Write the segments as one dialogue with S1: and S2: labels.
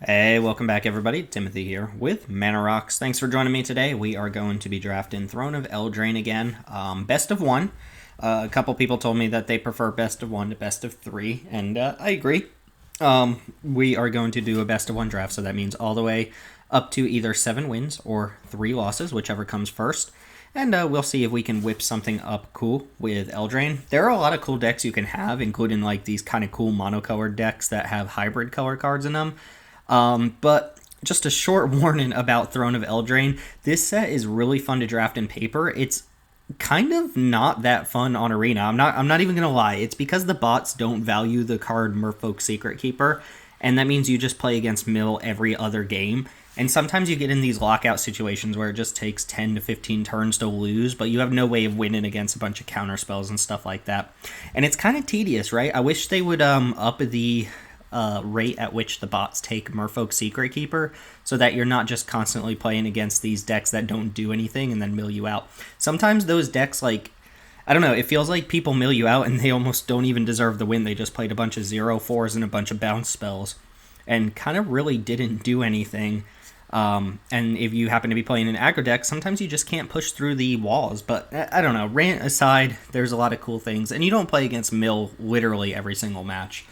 S1: Hey, welcome back everybody. Timothy here with Mana Rocks. Thanks for joining me today. We are going to be drafting Throne of Eldraine again. Best of one. A couple people told me that they prefer best of one to best of three, and I agree. We are going to do a best of one draft, so that means all the way up to either 7 wins or 3 losses, whichever comes first. And we'll see if we can whip something up cool with Eldraine. There are a lot of cool decks you can have, including like these kind of cool monocolored decks that have hybrid color cards in them. But just a short warning about Throne of Eldraine. This set is really fun to draft in paper. It's kind of not that fun on Arena. I'm not even gonna lie. It's because the bots don't value the card Merfolk Secret Keeper, and that means you just play against mill every other game. And sometimes you get in these lockout situations where it just takes 10 to 15 turns to lose, but you have no way of winning against a bunch of counter spells and stuff like that. And it's kind of tedious, right? I wish they would up the rate at which the bots take Merfolk Secret Keeper, so that you're not just constantly playing against these decks that don't do anything and then mill you out. Sometimes those decks, like, I don't know, it feels like people mill you out and they almost don't even deserve the win. They just played a bunch of 0/4s and a bunch of bounce spells and kind of really didn't do anything. And if you happen to be playing an aggro deck, sometimes you just can't push through the walls. But I don't know, rant aside, there's a lot of cool things. And you don't play against mill literally every single match.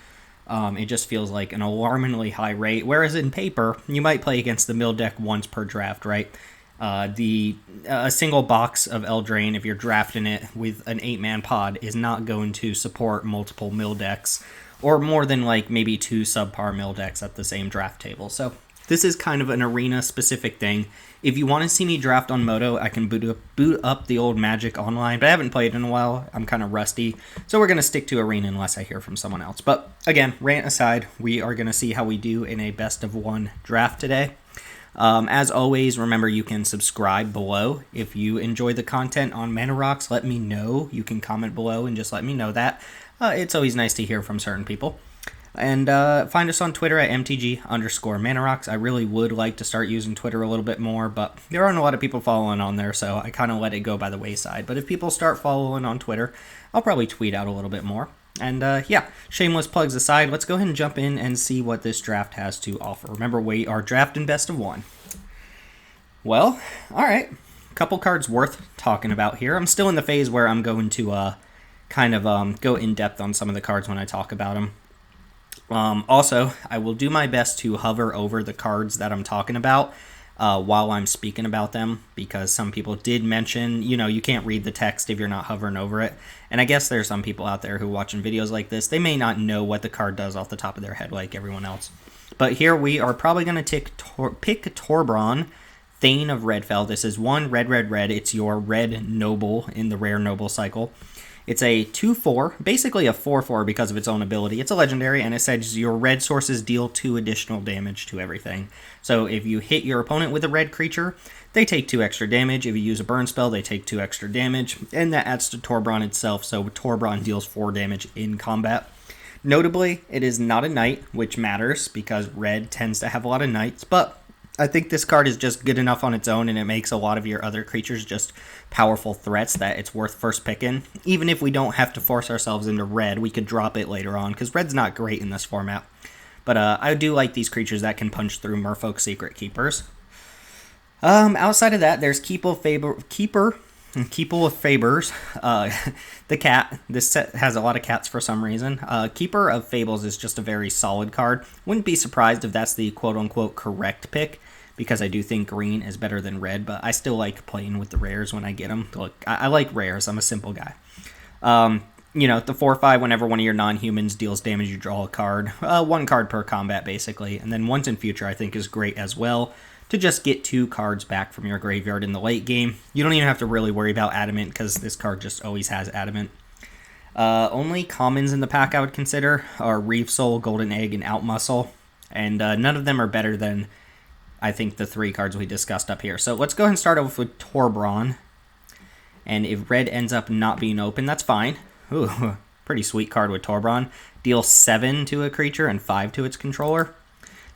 S1: It just feels like an alarmingly high rate. Whereas in paper, you might play against the mill deck once per draft, right? A single box of Eldraine, if you're drafting it with an 8-man pod, is not going to support multiple mill decks, or more than like maybe 2 subpar mill decks at the same draft table. So this is kind of an arena-specific thing. If you want to see me draft on Moto, I can boot up the old Magic online, but I haven't played in a while. I'm kind of rusty, so we're going to stick to Arena unless I hear from someone else. But again, rant aside, we are going to see how we do in a best-of-1 draft today. As always, remember you can subscribe below. If you enjoy the content on Mana Rocks, let me know. You can comment below and just let me know that. It's always nice to hear from certain people. And find us on Twitter at MTG_ManaRocks. I really would like to start using Twitter a little bit more, but there aren't a lot of people following on there, so I kind of let it go by the wayside. But if people start following on Twitter, I'll probably tweet out a little bit more. And yeah, shameless plugs aside, let's go ahead and jump in and see what this draft has to offer. Remember, we are drafting best of 1. Well, alright. A couple cards worth talking about here. I'm still in the phase where I'm going to kind of go in depth on some of the cards when I talk about them. Also, I will do my best to hover over the cards that I'm talking about while I'm speaking about them, because some people did mention, you can't read the text if you're not hovering over it. And I guess there's some people out there who are watching videos like this, they may not know what the card does off the top of their head like everyone else. But here we are probably going to pick Torbran, Thane of Redfell. This is 1 red. It's your red noble in the rare noble cycle. It's a 2/4, basically a 4/4 because of its own ability. It's a legendary, and it says your red sources deal 2 additional damage to everything. So if you hit your opponent with a red creature, they take 2 extra damage. If you use a burn spell, they take 2 extra damage, and that adds to Torbran itself, so Torbran deals 4 damage in combat. Notably, it is not a knight, which matters because red tends to have a lot of knights, but I think this card is just good enough on its own, and it makes a lot of your other creatures just powerful threats that it's worth first picking. Even if we don't have to force ourselves into red, we could drop it later on, because red's not great in this format. But I do like these creatures that can punch through Merfolk Secret Keepers. Outside of that, there's Keeple of Fabers, the cat. This set has a lot of cats for some reason. Keeper of Fables is just a very solid card. Wouldn't be surprised if that's the quote-unquote correct pick, because I do think green is better than red, but I still like playing with the rares when I get them. Look, I like rares. I'm a simple guy. The 4/5, whenever one of your non-humans deals damage, you draw a card. 1 card per combat, basically. And then once in future, I think is great as well, to just get 2 cards back from your graveyard in the late game. You don't even have to really worry about Adamant, because this card just always has Adamant. Only commons in the pack I would consider are Reef Soul, Golden Egg, and Outmuscle. And none of them are better than, I think, the 3 cards we discussed up here. So let's go ahead and start off with Torbran. And if red ends up not being open, that's fine. Ooh, pretty sweet card with Torbran. Deal 7 to a creature and 5 to its controller.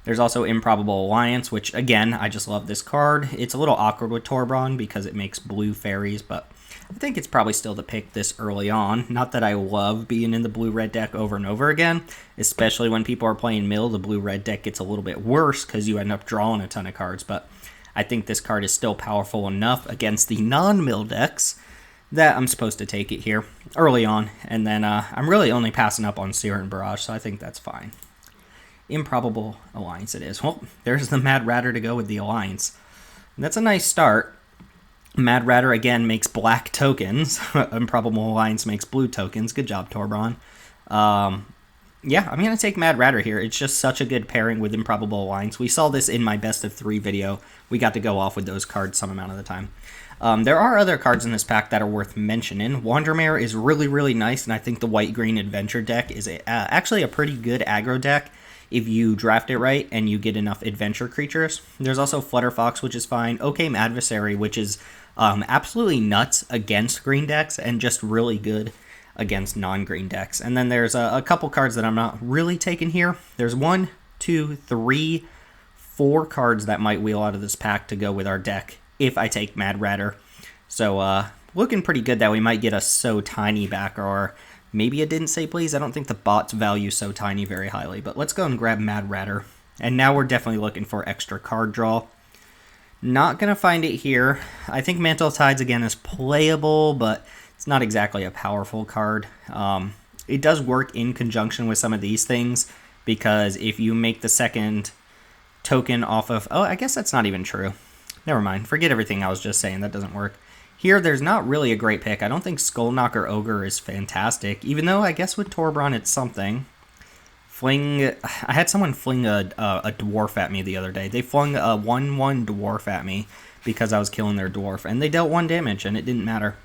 S1: There's also Improbable Alliance, which, again, I just love this card. It's a little awkward with Torbran because it makes blue fairies, but I think it's probably still the pick this early on. Not that I love being in the blue-red deck over and over again, especially when people are playing mill. The blue-red deck gets a little bit worse because you end up drawing a ton of cards, but I think this card is still powerful enough against the non-mill decks that I'm supposed to take it here early on, and then I'm really only passing up on Seer and Barrage, so I think that's fine. Improbable Alliance it is. Well, there's the Mad Ratter to go with the Alliance. And that's a nice start. Mad Ratter, again, makes black tokens. Improbable Alliance makes blue tokens. Good job, Torbran. Yeah, I'm going to take Mad Ratter here. It's just such a good pairing with Improbable Alliance. We saw this in my best of 3 video. We got to go off with those cards some amount of the time. There are other cards in this pack that are worth mentioning. Wandermare is really, really nice, and I think the white-green adventure deck is actually a pretty good aggro deck if you draft it right and you get enough adventure creatures. There's also Flutterfox, which is fine. Okame Adversary, which is absolutely nuts against green decks and just really good against non-green decks. And then there's a couple cards that I'm not really taking here. There's 1, 2, 3, 4 cards that might wheel out of this pack to go with our deck if I take Mad Ratter. So looking pretty good that we might get a So Tiny back, or maybe it didn't say please. I don't think the bots value So Tiny very highly, but let's go and grab Mad Ratter. And now we're definitely looking for extra card draw. Not going to find it here. I think Mantle Tides, again, is playable, but it's not exactly a powerful card. It does work in conjunction with some of these things, because if you make the second token off of... Oh, I guess that's not even true. Never mind. Forget everything I was just saying. That doesn't work. Here, there's not really a great pick. I don't think Skullknocker Ogre is fantastic, even though I guess with Torbran it's something. I had someone fling a dwarf at me the other day. They flung a 1/1 dwarf at me because I was killing their dwarf, and they dealt 1 damage, and it didn't matter.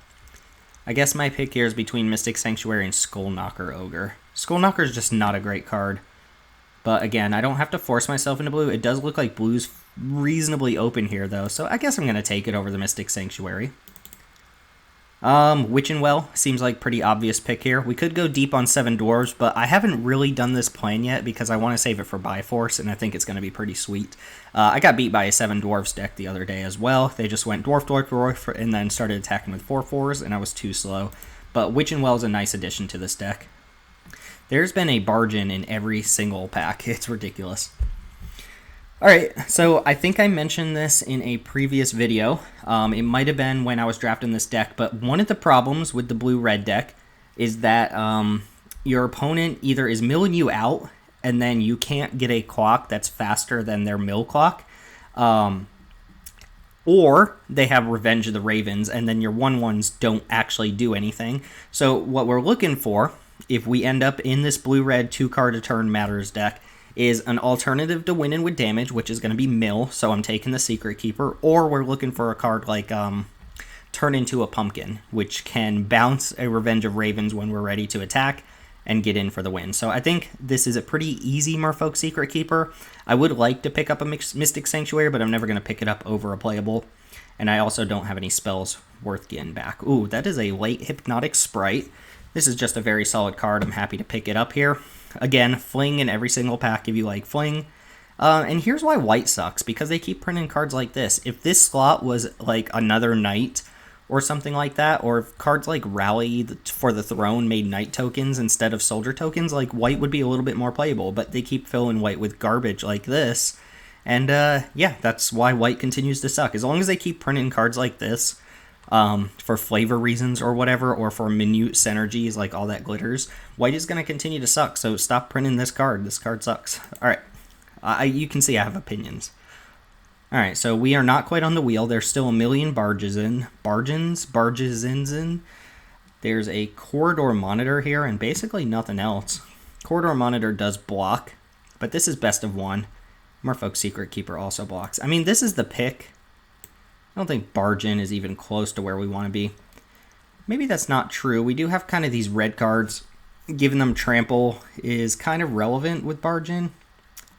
S1: I guess my pick here is between Mystic Sanctuary and Skullknocker Ogre. Skullknocker is just not a great card. But again, I don't have to force myself into blue. It does look like blue's reasonably open here, though, so I guess I'm going to take it over the Mystic Sanctuary. Witching Well seems like pretty obvious pick here. We could go deep on 7 dwarves, but I haven't really done this plan yet because I want to save it for Bifrost, and I think it's going to be pretty sweet. I got beat by a 7 dwarves deck the other day as well. They just went dwarf, dwarf, dwarf, and then started attacking with 4/4s, and I was too slow. But Witching Well is a nice addition to this deck. There's been a Bargain in every single pack. It's ridiculous. Alright, so I think I mentioned this in a previous video. It might have been when I was drafting this deck, but one of the problems with the blue-red deck is that your opponent either is milling you out, and then you can't get a clock that's faster than their mill clock, or they have Revenge of the Ravens, and then your 1/1s don't actually do anything. So what we're looking for, if we end up in this blue-red 2-card-a-turn Matters deck, is an alternative to winning with damage, which is going to be mill, so I'm taking the Secret Keeper, or we're looking for a card like Turn into a Pumpkin, which can bounce a Revenge of Ravens when we're ready to attack and get in for the win. So I think this is a pretty easy Merfolk Secret Keeper. I would like to pick up a Mystic Sanctuary, but I'm never going to pick it up over a playable, and I also don't have any spells worth getting back. Ooh, that is a late Hypnotic Sprite. This is just a very solid card. I'm happy to pick it up here. Again, Fling in every single pack if you like Fling. And here's why white sucks, because they keep printing cards like this. If this slot was like another Knight or something like that, or if cards like Rally for the Throne made Knight tokens instead of Soldier tokens, like white would be a little bit more playable, but they keep filling white with garbage like this. And yeah, that's why white continues to suck. As long as they keep printing cards like this, for flavor reasons or whatever, or for minute synergies like all that glitters, white is going to continue to suck, so stop printing this card. This card sucks. Alright, you can see I have opinions. Alright, so we are not quite on the wheel. There's still a million barges in. Barges in. There's a Corridor Monitor here, and basically nothing else. Corridor Monitor does block, but this is best of 1. Merfolk Secret Keeper also blocks. I mean, this is the pick. I don't think Bargain is even close to where we want to be. Maybe that's not true. We do have kind of these red cards. Giving them Trample is kind of relevant with Bargain.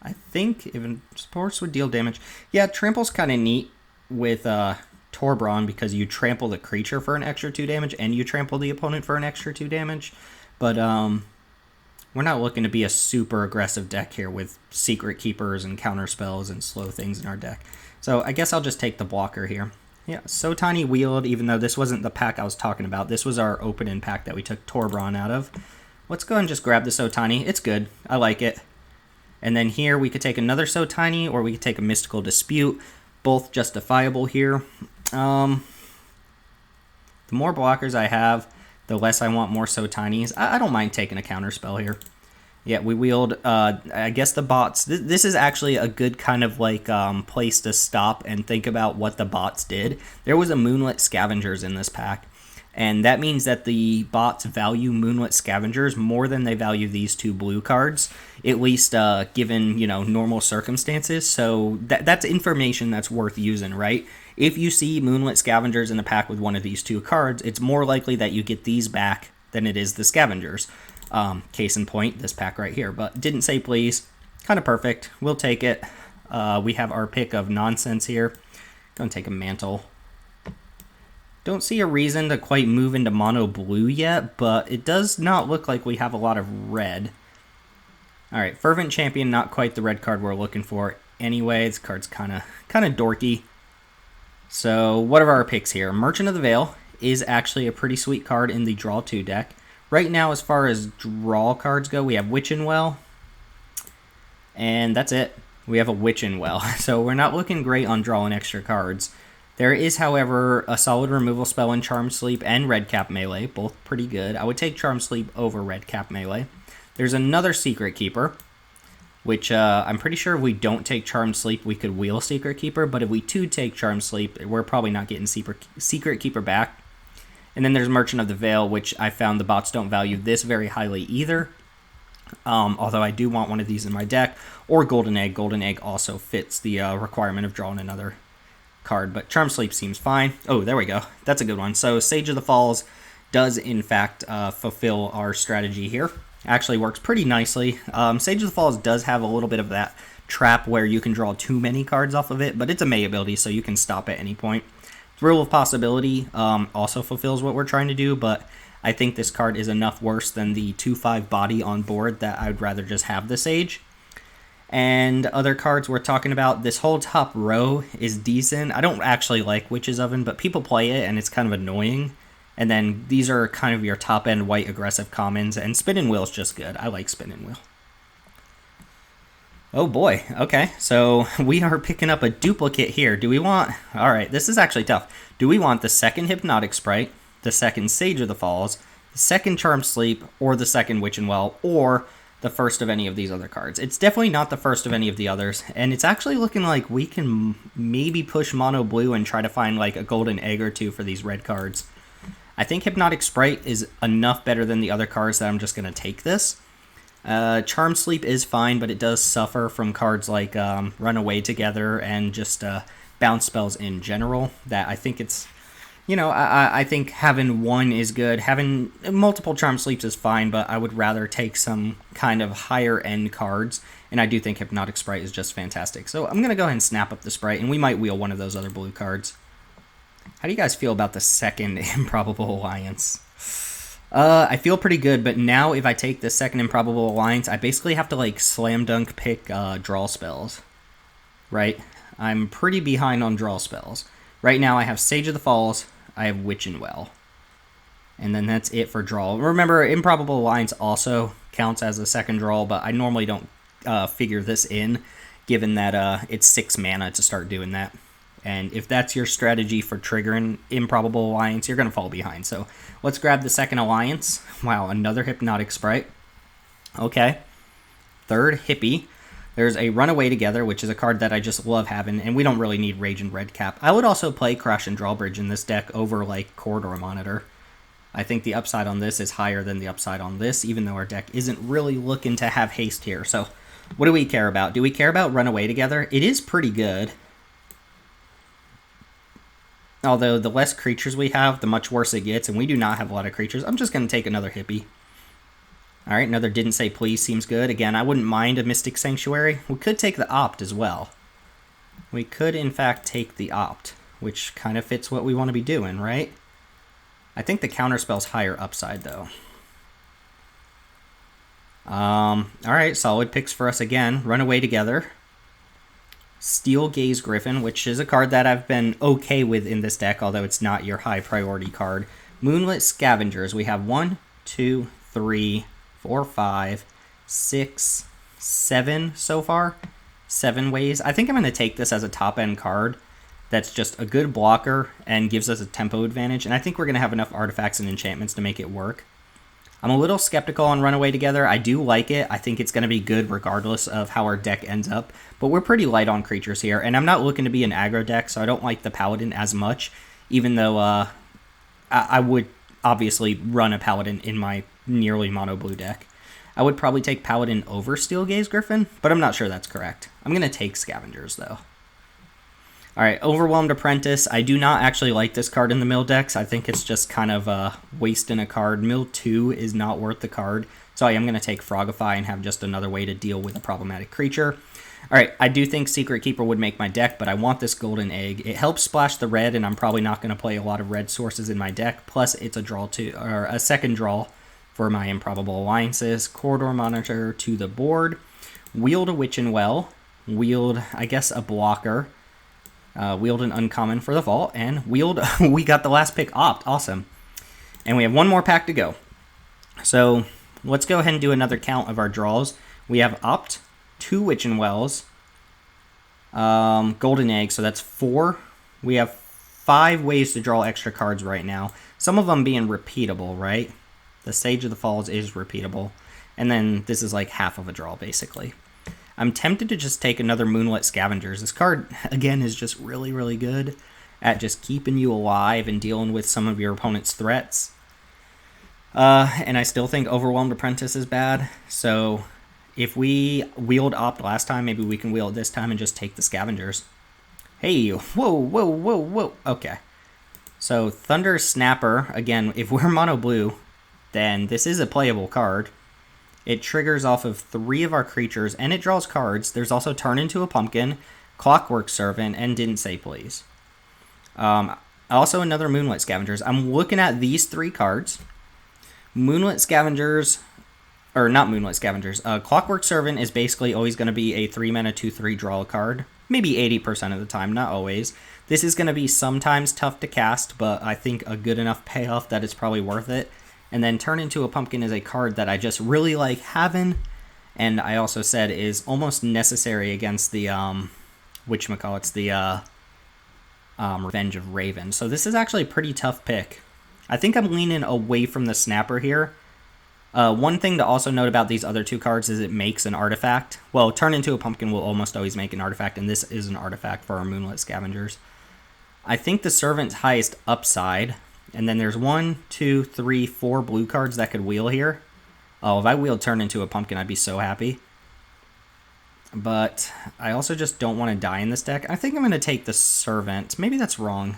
S1: I think even Sports would deal damage. Yeah, Trample's kind of neat with Torbran because you trample the creature for an extra 2 damage and you trample the opponent for an extra 2 damage. But we're not looking to be a super aggressive deck here with Secret Keepers and counter spells and slow things in our deck. So I guess I'll just take the blocker here. Yeah, so tiny wheeled, even though this wasn't the pack I was talking about. This was our open-in pack that we took Torbran out of. Let's go ahead and just grab the so tiny. It's good. I like it. And then here we could take another so tiny, or we could take a Mystical Dispute. Both justifiable here. The more blockers I have, the less I want more so tinies. I don't mind taking a counter spell here. Yeah, we wield, I guess the bots. This is actually a good kind of like place to stop and think about what the bots did. There was a Moonlit Scavengers in this pack, and that means that the bots value Moonlit Scavengers more than they value these two blue cards, at least given, you know, normal circumstances. So that's information that's worth using, right? If you see Moonlit Scavengers in a pack with one of these two cards, it's more likely that you get these back than it is the Scavengers. Case in point, this pack right here. But didn't say please. Kind of perfect. We'll take it. We have our pick of nonsense here. Gonna take a Mantle. Don't see a reason to quite move into mono blue yet, but it does not look like we have a lot of red. Alright, Fervent Champion, not quite the red card we're looking for. Anyway, this card's kind of dorky. So, what are our picks here? Merchant of the Veil is actually a pretty sweet card in the Draw 2 deck. Right now, as far as draw cards go, we have Witchin' Well, and that's it. We have a Witchin' Well, so we're not looking great on drawing extra cards. There is, however, a solid removal spell in Charm Sleep and Red Cap Melee, both pretty good. I would take Charm Sleep over Red Cap Melee. There's another Secret Keeper, which I'm pretty sure if we don't take Charm Sleep, we could wheel Secret Keeper, but if we do take Charm Sleep, we're probably not getting Secret Keeper back. And then there's Merchant of the Veil, which I found the bots don't value this very highly either. Although I do want one of these in my deck. Or Golden Egg. Golden Egg also fits the requirement of drawing another card. But Charm Sleep seems fine. Oh, there we go. That's a good one. So Sage of the Falls does, in fact, fulfill our strategy here. Actually works pretty nicely. Sage of the Falls does have a little bit of that trap where you can draw too many cards off of it. But it's a May ability, so you can stop at any point. Thrill of Possibility also fulfills what we're trying to do, but I think this card is enough worse than the 2/5 body on board that I'd rather just have the Sage. And other cards we're talking about, this whole top row is decent. I don't actually like Witch's Oven, but people play it and it's kind of annoying. And then these are kind of your top-end white aggressive commons, and Spinning Wheel is just good. I like Spinning Wheel. Oh boy, okay, so we are picking up a duplicate here. Do we want... Alright, this is actually tough. Do we want the second Hypnotic Sprite, the second Sage of the Falls, the second Charm Sleep, or the second Witchin' Well, or the first of any of these other cards? It's definitely not the first of any of the others, and it's actually looking like we can maybe push mono blue and try to find like a golden egg or two for these red cards. I think Hypnotic Sprite is enough better than the other cards that I'm just going to take this. Charm Sleep is fine, but it does suffer from cards like Run Away Together and just bounce spells in general. That I think it's, you know, I think having one is good. Having multiple Charm Sleeps is fine, but I would rather take some kind of higher end cards, and I do think Hypnotic Sprite is just fantastic. So I'm going to go ahead and snap up the Sprite, and we might wheel one of those other blue cards. How do you guys feel about the second Improbable Alliance? I feel pretty good, but now if I take the second Improbable Alliance, I basically have to like slam dunk pick draw spells, right? I'm pretty behind on draw spells. Right now I have Sage of the Falls, I have Witchin' Well, and then that's it for draw. Remember, Improbable Alliance also counts as a second draw, but I normally don't figure this in, given that it's 6 mana to start doing that. And if that's your strategy for triggering Improbable Alliance, you're going to fall behind. So let's grab the second Alliance. Wow, another Hypnotic Sprite. Okay. Third Hippie. There's a Runaway Together, which is a card that I just love having, and we don't really need Rage and Red Cap. I would also play Crash and Drawbridge in this deck over, like, Corridor Monitor. I think the upside on this is higher than the upside on this, even though our deck isn't really looking to have haste here. So what do we care about? Do we care about Runaway Together? It is pretty good. Although, the less creatures we have, the much worse it gets, and we do not have a lot of creatures. I'm just going to take another Hippie. Alright, another Didn't Say Please seems good. Again, I wouldn't mind a Mystic Sanctuary. We could take the Opt as well. We could, in fact, take the Opt, which kind of fits what we want to be doing, right? I think the Counterspell's higher upside, though. Alright, solid picks for us again. Runaway Together. Steel Gaze Griffin, which is a card that I've been okay with in this deck, although it's not your high priority card. Moonlit Scavengers. We have 1, 2, 3, 4, 5, 6, 7 so far. 7 ways. I think I'm going to take this as a top end card that's just a good blocker and gives us a tempo advantage. And I think we're going to have enough artifacts and enchantments to make it work. I'm a little skeptical on Runaway Together. I do like it. I think it's going to be good regardless of how our deck ends up. But we're pretty light on creatures here. And I'm not looking to be an aggro deck, so I don't like the Paladin as much. Even though I would obviously run a Paladin in my nearly mono blue deck. I would probably take Paladin over Steel Gaze Griffin, but I'm not sure that's correct. I'm going to take Scavengers, though. Alright, Overwhelmed Apprentice. I do not actually like this card in the mill decks. I think it's just kind of wasting a card. Mill 2 is not worth the card, so I am going to take Frogify and have just another way to deal with a problematic creature. Alright, I do think Secret Keeper would make my deck, but I want this Golden Egg. It helps splash the red, and I'm probably not going to play a lot of red sources in my deck, plus it's a draw to, or a second draw for my Improbable Alliances. Corridor Monitor to the board. Wield a Witching Well. Wield, I guess, a blocker. Wield an uncommon for the vault, and wield, we got the last pick opt. Awesome. And we have one more pack to go. So let's go ahead and do another count of our draws. We have opt, 2 Witching Wells, Golden Egg, so that's 4. We have 5 ways to draw extra cards right now. Some of them being repeatable, right? The Sage of the Falls is repeatable. And then this is like half of a draw, basically. I'm tempted to just take another Moonlit Scavengers. This card, again, is just really, really good at just keeping you alive and dealing with some of your opponent's threats. And I still think Overwhelmed Apprentice is bad. So if we wield Opt last time, maybe we can wield this time and just take the Scavengers. Hey, whoa, whoa, whoa, whoa. Okay. So Thunder Snapper, again, if we're mono blue, then this is a playable card. It triggers off of 3 of our creatures, and it draws cards. There's also Turn into a Pumpkin, Clockwork Servant, and Didn't Say Please. Also another Moonlit Scavengers. I'm looking at these 3 cards. Moonlit Scavengers, or not Moonlit Scavengers. Clockwork Servant is basically always going to be a 3-mana 2/3 draw card. Maybe 80% of the time, not always. This is going to be sometimes tough to cast, but I think a good enough payoff that it's probably worth it. And then Turn into a Pumpkin is a card that I just really like having, and I also said is almost necessary against the, whatchamacallits, the Revenge of Raven. So this is actually a pretty tough pick. I think I'm leaning away from the Snapper here. One thing to also note about these other 2 cards is it makes an artifact. Well, Turn into a Pumpkin will almost always make an artifact, and this is an artifact for our Moonlit Scavengers. I think the Servant's highest upside. And then there's 1, 2, 3, 4 blue cards that could wheel here. Oh, if I wheeled Turn into a Pumpkin, I'd be so happy. But I also just don't want to die in this deck. I think I'm going to take the Servant. Maybe that's wrong.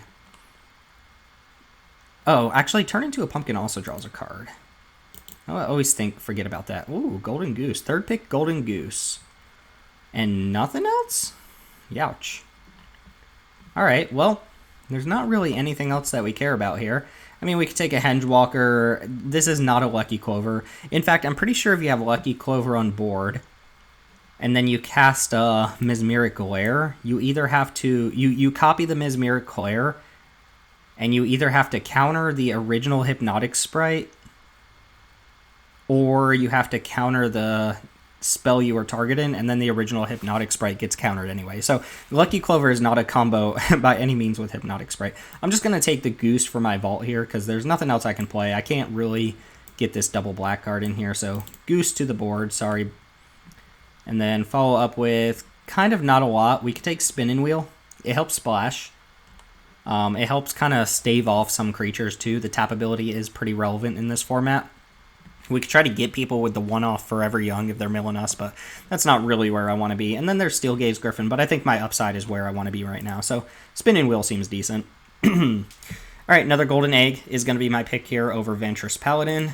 S1: Oh, actually, Turn into a Pumpkin also draws a card. I always forget about that. Ooh, Golden Goose. 3rd pick, Golden Goose. And nothing else? Youch. Alright, well, there's not really anything else that we care about here. I mean, we could take a Hengewalker. This is not a Lucky Clover. In fact, I'm pretty sure if you have Lucky Clover on board, and then you cast Mesmeric Glare, you either have to... You copy the Mesmeric Glare, and you either have to counter the original Hypnotic Sprite, or you have to counter the spell you are targeting, and then the original Hypnotic Sprite gets countered anyway. So Lucky Clover is not a combo by any means with Hypnotic Sprite. I'm just going to take the Goose for my vault here, because there's nothing else I can play. I can't really get this double black card in here, so Goose to the board, sorry. And then follow up with kind of not a lot. We could take Spinning Wheel. It helps splash. It helps kind of stave off some creatures too. The tap ability is pretty relevant in this format. We could try to get people with the one-off Forever Young if they're milling us, but that's not really where I want to be. And then there's Steel Gaze Griffin, but I think my upside is where I want to be right now. So Spinning Wheel seems decent. All right, another Golden Egg is going to be my pick here over Ventress Paladin.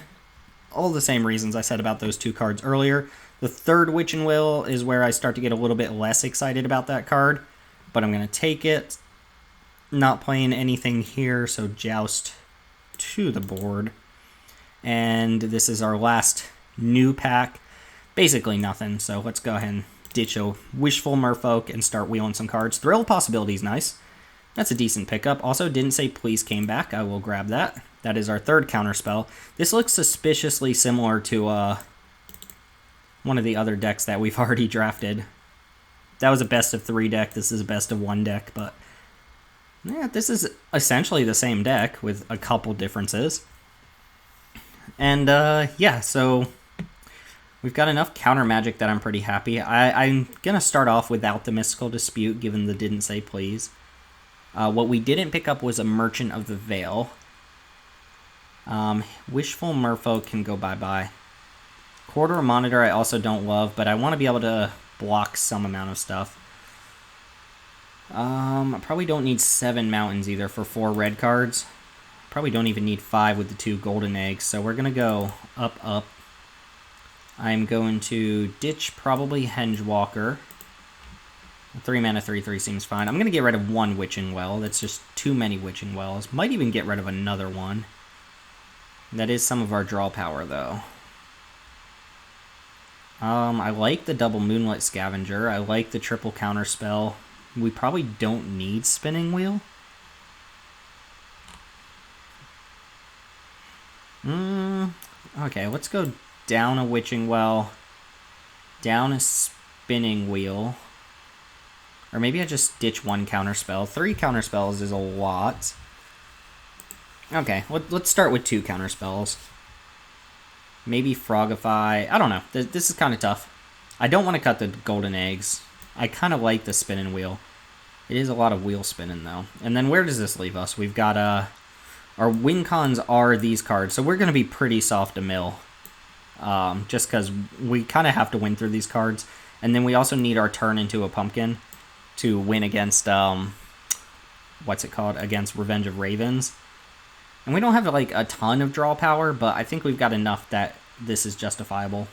S1: All the same reasons I said about those 2 cards earlier. The 3rd Witching Well is where I start to get a little bit less excited about that card, but I'm going to take it. Not playing anything here, so Joust to the board. And this is our last new pack. Basically nothing, so let's go ahead and ditch a Wishful Merfolk and start wheeling some cards. Thrill of Possibility is nice. That's a decent pickup. Also, Didn't Say Please came back. I will grab that. That is our third counterspell. This looks suspiciously similar to one of the other decks that we've already drafted. That was a best of 3 deck. This is a best of 1 deck, but yeah, this is essentially the same deck with a couple differences. And yeah, so we've got enough counter magic that I'm pretty happy. I'm going to start off without the Mystical Dispute, given the Didn't Say Please. What we didn't pick up was a Merchant of the Veil. Wishful Merfolk can go bye-bye. Quarter Monitor I also don't love, but I want to be able to block some amount of stuff. I probably don't need 7 mountains either for 4 red cards. Probably don't even need 5 with the 2 golden eggs, so we're going to go up, up. I'm going to ditch probably Hengewalker. 3 mana, 3/3 seems fine. I'm going to get rid of 1 Witching Well. That's just too many Witching Wells. Might even get rid of another one. That is some of our draw power, though. I like the double Moonlit Scavenger. I like the triple counter spell. We probably don't need Spinning Wheel. Okay, let's go down a Witching Well, down a Spinning Wheel. Or maybe I just ditch 1 counter spell. 3 counter spells is a lot. Okay, let's start with 2 counter spells. Maybe Frogify. I don't know. This is kind of tough. I don't want to cut the golden eggs. I kind of like the spinning wheel. It is a lot of wheel spinning, though. And then where does this leave us? We've got, our win cons are these cards, so we're going to be pretty soft to mill. Just because we kind of have to win through these cards. And then we also need our turn into a pumpkin to win against, what's it called? Against Revenge of Ravens. And we don't have, like, a ton of draw power, but I think we've got enough that this is justifiable.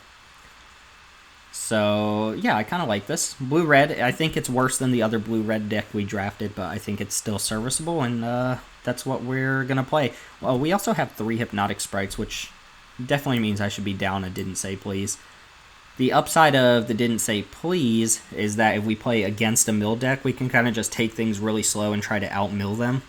S1: So, yeah, I kind of like this. Blue-red, I think it's worse than the other blue-red deck we drafted, but I think it's still serviceable, and that's what we're going to play. Well, we also have 3 Hypnotic Sprites, which definitely means I should be down a Didn't Say Please. The upside of the Didn't Say Please is that if we play against a mill deck, we can kind of just take things really slow and try to out-mill them.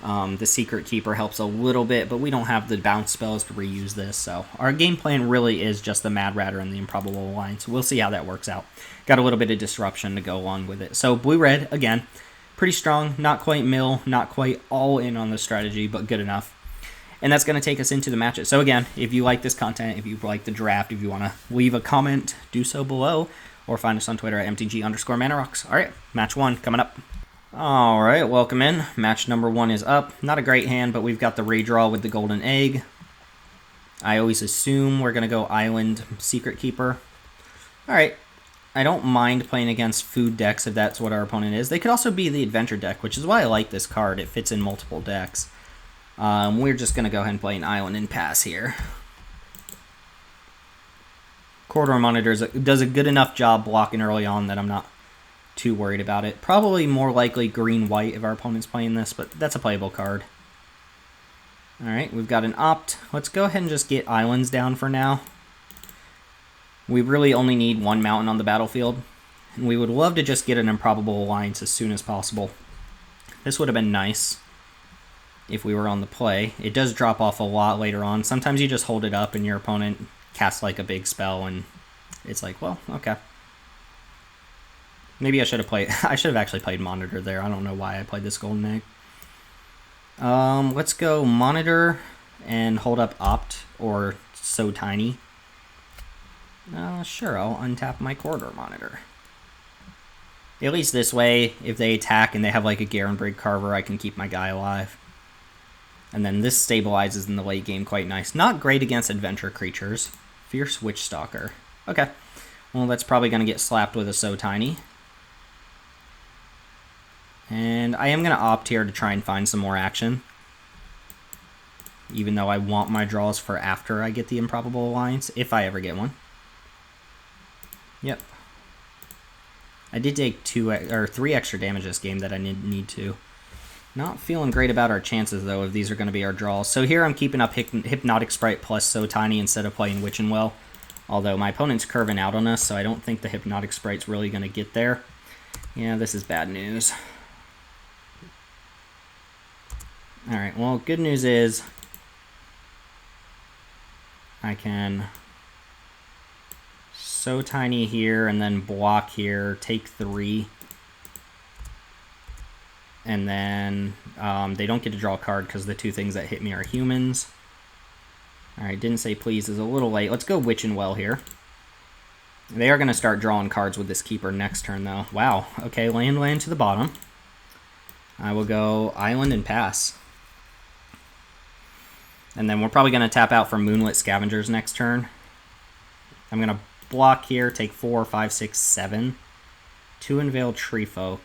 S1: The Secret Keeper helps a little bit, but we don't have the bounce spells to reuse this, so our game plan really is just the Mad Ratter and the Improbable Alliance. We'll see how that works out. Got a little bit of disruption to go along with it. So blue-red, again, pretty strong, not quite mill, not quite all in on the strategy, but good enough. And that's going to take us into the matches. So again, if you like this content, if you like the draft, if you want to leave a comment, do so below, or find us on Twitter at MTG_ManaRocks. All right, match 1 coming up. All right, welcome in. Match number 1 is up. Not a great hand, but we've got the redraw with the golden egg. I always assume we're going to go Island Secret Keeper. All right, I don't mind playing against food decks if that's what our opponent is. They could also be the adventure deck, which is why I like this card. It fits in multiple decks. We're just going to go ahead and play an Island and pass here. Corridor Monitor does a good enough job blocking early on that I'm not too worried about it. Probably more likely green-white if our opponent's playing this, but that's a playable card. Alright, we've got an Opt. Let's go ahead and just get islands down for now. We really only need 1 mountain on the battlefield, and we would love to just get an Improbable Alliance as soon as possible. This would have been nice if we were on the play. It does drop off a lot later on. Sometimes you just hold it up and your opponent casts like a big spell, and it's like, well, okay. Maybe I should have actually played Monitor there. I don't know why I played this golden egg. Let's go Monitor and hold up Opt or So Tiny. Sure, I'll untap my Corridor Monitor. At least this way, if they attack and they have like a Garenbrig Carver, I can keep my guy alive. And then this stabilizes in the late game quite nice. Not great against adventure creatures. Fierce Witchstalker. Okay. Well, that's probably going to get slapped with a So Tiny. And I am going to opt here to try and find some more action. Even though I want my draws for after I get the Improbable Alliance, if I ever get one. Yep. I did take 3 extra damage this game that I didn't need to. Not feeling great about our chances, though, if these are going to be our draws. So here I'm keeping up Hypnotic Sprite plus So Tiny instead of playing Witch and Well. Although my opponent's curving out on us, so I don't think the Hypnotic Sprite's really going to get there. Yeah, this is bad news. Alright, well, good news is I can so tiny here and then block here, take 3. And then they don't get to draw a card because the 2 things that hit me are humans. Alright, didn't say please is a little late. Let's go Witch and Well here. They are going to start drawing cards with this Keeper next turn, though. Wow. Okay, land to the bottom. I will go Island and pass. And then we're probably going to tap out for Moonlit Scavengers next turn. I'm going to block here, take 4, 5, 6, 7. 2 Unveiled Treefolk.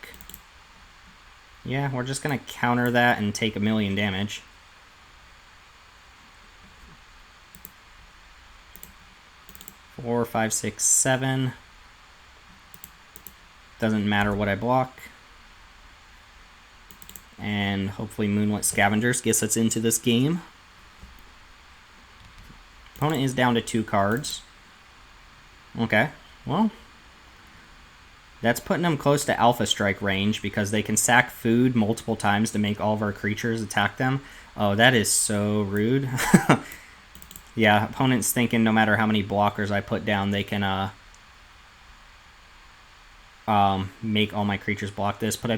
S1: Yeah, we're just going to counter that and take 1,000,000 damage. Four, 5, 6, 7. Doesn't matter what I block. And hopefully Moonlit Scavengers gets us into this game. Opponent is down to 2 cards. Okay, well, that's putting them close to Alpha Strike range because they can sack food multiple times to make all of our creatures attack them. Oh, that is so rude. Yeah, opponent's thinking no matter how many blockers I put down, they can make all my creatures block this. But I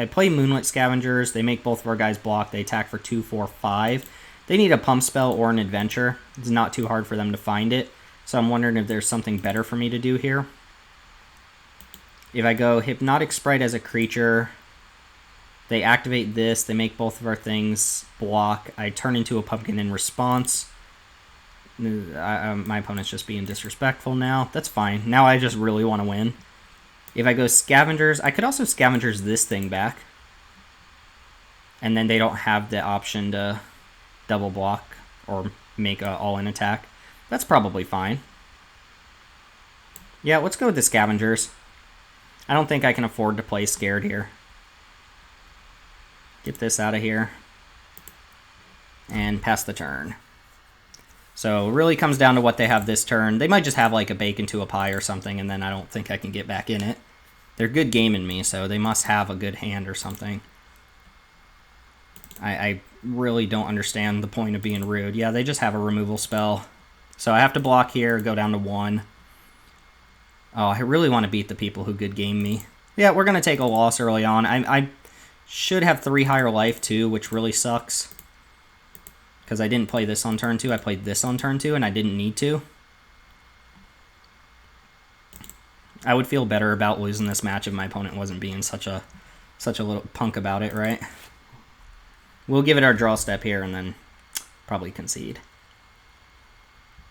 S1: play Moonlit Scavengers. They make both of our guys block. They attack for 2, 4, 5. They need a pump spell or an adventure. It's not too hard for them to find it. So I'm wondering if there's something better for me to do here. If I go Hypnotic Sprite as a creature, they activate this. They make both of our things block. I turn into a pumpkin in response. My opponent's just being disrespectful now. That's fine. Now I just really want to win. If I go Scavengers, I could also Scavengers this thing back. And then they don't have the option to double block or make an all-in attack. That's probably fine. Yeah, let's go with the Scavengers. I don't think I can afford to play scared here. Get this out of here. And pass the turn. So it really comes down to what they have this turn. They might just have like a bacon to a pie or something, and then I don't think I can get back in it. They're good gaming me, so they must have a good hand or something. I really don't understand the point of being rude. Yeah, they just have a removal spell. So I have to block here, go down to 1. Oh, I really want to beat the people who good game me. Yeah, we're going to take a loss early on. I should have 3 higher life too, which really sucks. Because I didn't play this on turn 2. I played this on turn 2, and I didn't need to. I would feel better about losing this match if my opponent wasn't being such a little punk about it, right? We'll give it our draw step here, and then probably concede.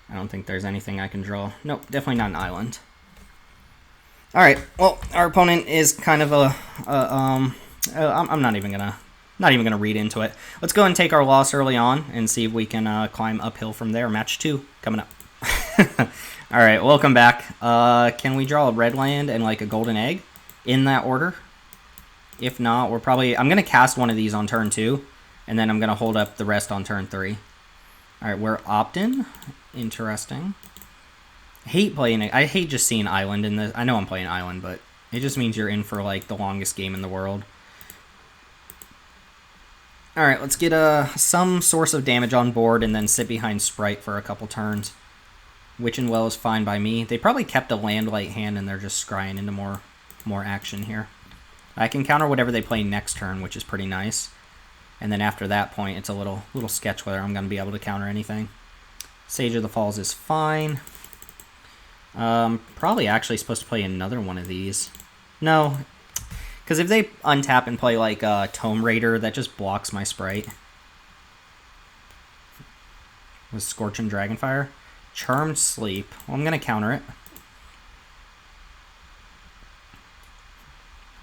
S1: I don't think there's anything I can draw. Nope, definitely not an island. All right. Well, our opponent is kind of I'm not even gonna read into it. Let's go and take our loss early on and see if we can climb uphill from there. Match 2 coming up. All right, welcome back. Can we draw a red land and like a golden egg in that order? If not, I'm gonna cast one of these on turn 2, and then I'm gonna hold up the rest on turn 3. All right, we're opt-in. Interesting. I hate just seeing island in this. I know I'm playing island, but it just means you're in for like the longest game in the world. All right, let's get some source of damage on board and then sit behind Sprite for a couple turns. Witch and Well is fine by me. They probably kept a land light hand and they're just scrying into more action here. I can counter whatever they play next turn, which is pretty nice. And then after that point, it's a little sketch whether I'm going to be able to counter anything. Sage of the Falls is fine. Probably actually supposed to play another one of these. No, because if they untap and play like Tome Raider, that just blocks my Sprite. With Scorching Dragonfire. Charmed Sleep. Well, I'm going to counter it.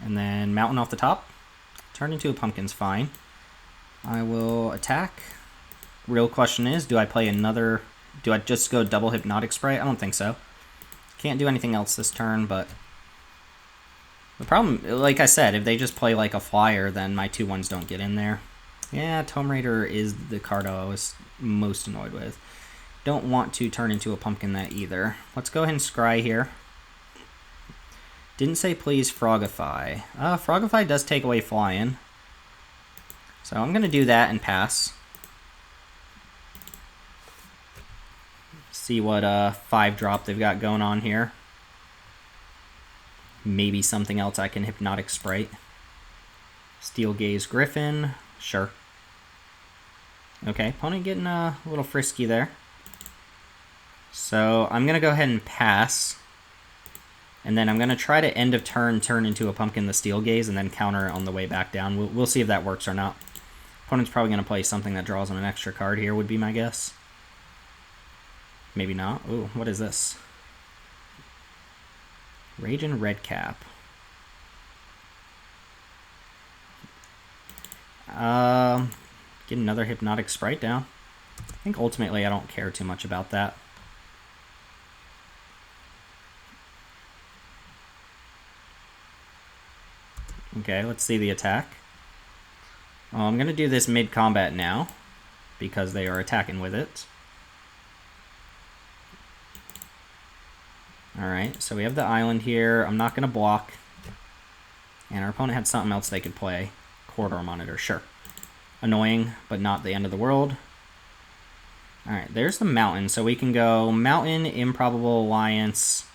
S1: And then Mountain off the top. Turn into a pumpkin's fine. I will attack. Real question is, do I play another... Do I just go double Hypnotic Sprite? I don't think so. Can't do anything else this turn, but... The problem, like I said, if they just play like a flyer, then my 2/1s don't get in there. Yeah, Tome Raider is the card I was most annoyed with. Don't want to turn into a pumpkin that either. Let's go ahead and scry here. Didn't say please Frogify. Frogify does take away flying. So I'm going to do that and pass. See what 5-drop they've got going on here. Maybe something else I can Hypnotic Sprite. Steel Gaze Griffin. Sure. Okay, opponent getting a little frisky there. So I'm going to go ahead and pass. And then I'm going to try to end of turn into a pumpkin the Steel Gaze and then counter it on the way back down. We'll see if that works or not. Opponent's probably going to play something that draws on an extra card here would be my guess. Maybe not. Ooh, what is this? Raging Redcap. Get another Hypnotic Sprite down. I think ultimately I don't care too much about that. Okay, let's see the attack. I'm going to do this mid-combat now because they are attacking with it. Alright, so we have the island here. I'm not going to block. And our opponent had something else they could play. Corridor Monitor, sure. Annoying, but not the end of the world. Alright, there's the mountain. So we can go Mountain, Improbable Alliance,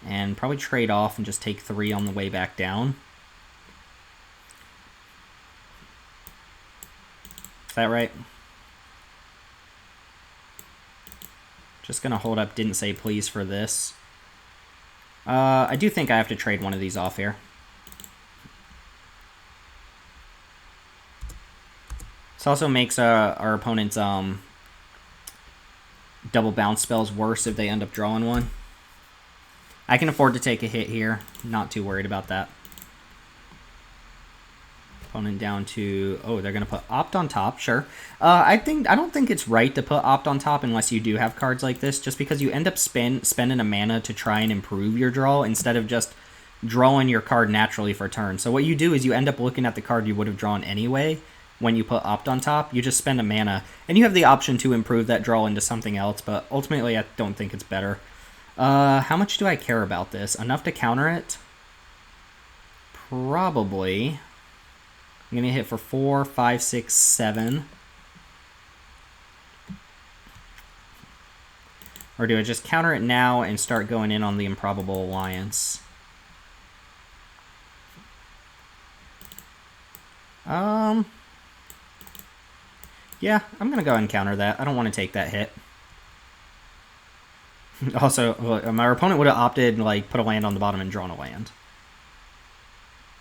S1: and probably trade off and just take 3 on the way back down. Is that right? Just going to hold up Didn't Say Please for this. I do think I have to trade one of these off here. This also makes our opponent's double bounce spells worse if they end up drawing one. I can afford to take a hit here. Not too worried about that. Opponent down to... Oh, they're going to put Opt on top. Sure. I don't think it's right to put Opt on top unless you do have cards like this, just because you end up spending a mana to try and improve your draw instead of just drawing your card naturally for turn. So what you do is you end up looking at the card you would have drawn anyway when you put Opt on top. You just spend a mana, and you have the option to improve that draw into something else, but ultimately I don't think it's better. How much do I care about this? Enough to counter it? Probably... I'm going to hit for 4, 5, 6, 7. Or do I just counter it now and start going in on the Improbable Alliance? Yeah, I'm going to go ahead and counter that. I don't want to take that hit. Also, my opponent would have opted, like, put a land on the bottom and drawn a land.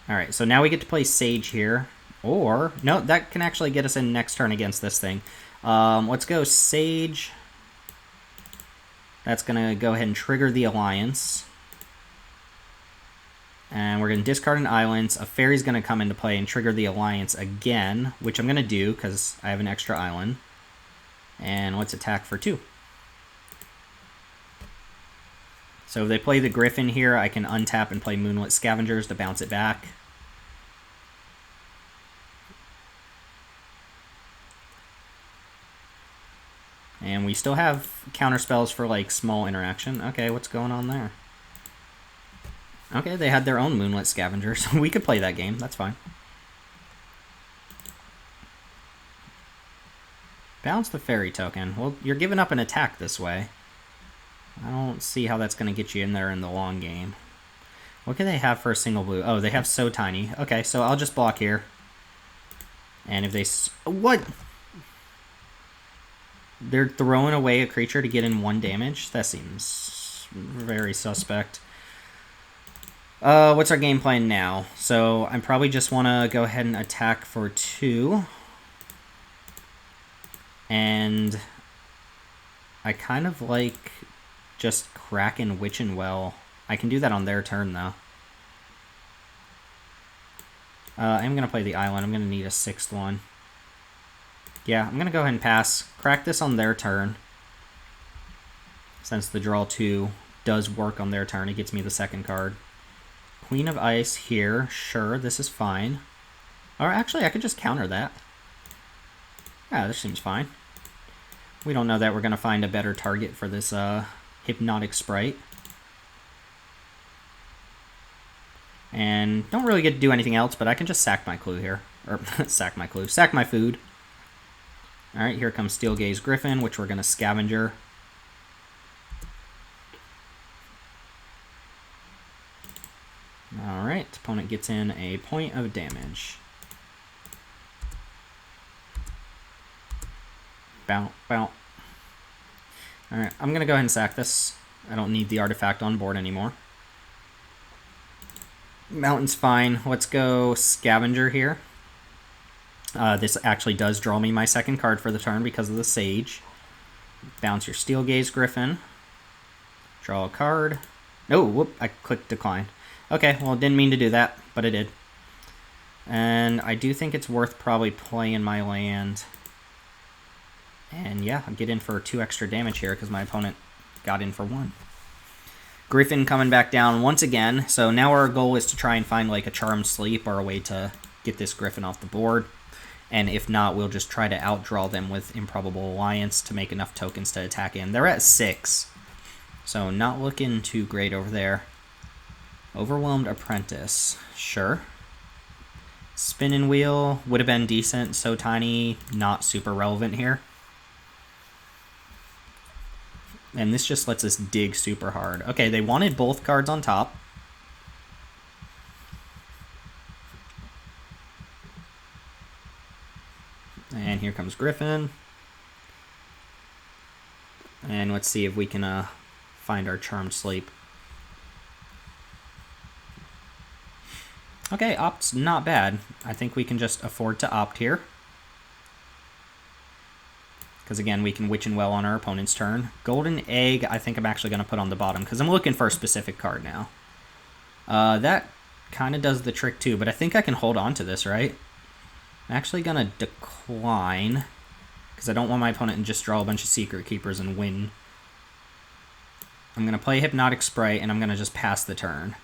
S1: Alright, so now we get to play Sage here. Or, no, that can actually get us in next turn against this thing. Let's go Sage. That's going to go ahead and trigger the Alliance. And we're going to discard an Islands. A Fairy's going to come into play and trigger the Alliance again, which I'm going to do because I have an extra island. And let's attack for 2. So if they play the Griffin here, I can untap and play Moonlit Scavengers to bounce it back. And we still have counter spells for, like, small interaction. Okay, what's going on there? Okay, they had their own Moonlit Scavenger, so we could play that game. That's fine. Bounce the Fairy token. Well, you're giving up an attack this way. I don't see how that's going to get you in there in the long game. What can they have for a single blue? Oh, they have So Tiny. Okay, so I'll just block here. And if they... What? They're throwing away a creature to get in 1 damage? That seems very suspect. What's our game plan now? So I probably just want to go ahead and attack for 2. And I kind of like just cracking Witching Well. I can do that on their turn, though. I'm going to play the island. I'm going to need a 6th one. Yeah, I'm going to go ahead and pass. Crack this on their turn. Since the draw 2 does work on their turn, it gets me the 2nd card. Queen of Ice here. Sure, this is fine. Or actually, I could just counter that. Yeah, this seems fine. We don't know that we're going to find a better target for this Hypnotic Sprite. And don't really get to do anything else, but I can just sack my clue here. Or, sack my clue. Sack my food. Alright, here comes Steel Gaze Griffin, which we're going to Scavenger. Alright, opponent gets in a point of damage. Bow, bow. Alright, I'm going to go ahead and sack this. I don't need the artifact on board anymore. Mountain's fine. Let's go Scavenger here. This actually does draw me my second card for the turn because of the Sage. Bounce your Steel Gaze Griffin. Draw a card. Oh, whoop, I clicked decline. Okay, well, didn't mean to do that, but I did. And I do think it's worth probably playing my land. And yeah, I'll get in for 2 extra damage here because my opponent got in for 1. Griffin coming back down once again. So now our goal is to try and find like a Charmed Sleep or a way to get this Griffin off the board. And if not, we'll just try to outdraw them with Improbable Alliance to make enough tokens to attack in. They're at 6. So not looking too great over there. Overwhelmed Apprentice. Sure. Spinning Wheel would have been decent. So Tiny, not super relevant here. And this just lets us dig super hard. Okay, they wanted both cards on top. And here comes Griffin. And let's see if we can find our Charmed Sleep. Okay, opt's not bad. I think we can just afford to opt here. Because again, we can Witch and Well on our opponent's turn. Golden Egg, I think I'm actually going to put on the bottom because I'm looking for a specific card now. That kind of does the trick too, but I think I can hold on to this, right? I'm actually going to decline because I don't want my opponent to just draw a bunch of Secret Keepers and win. I'm going to play Hypnotic Sprite and I'm going to just pass the turn.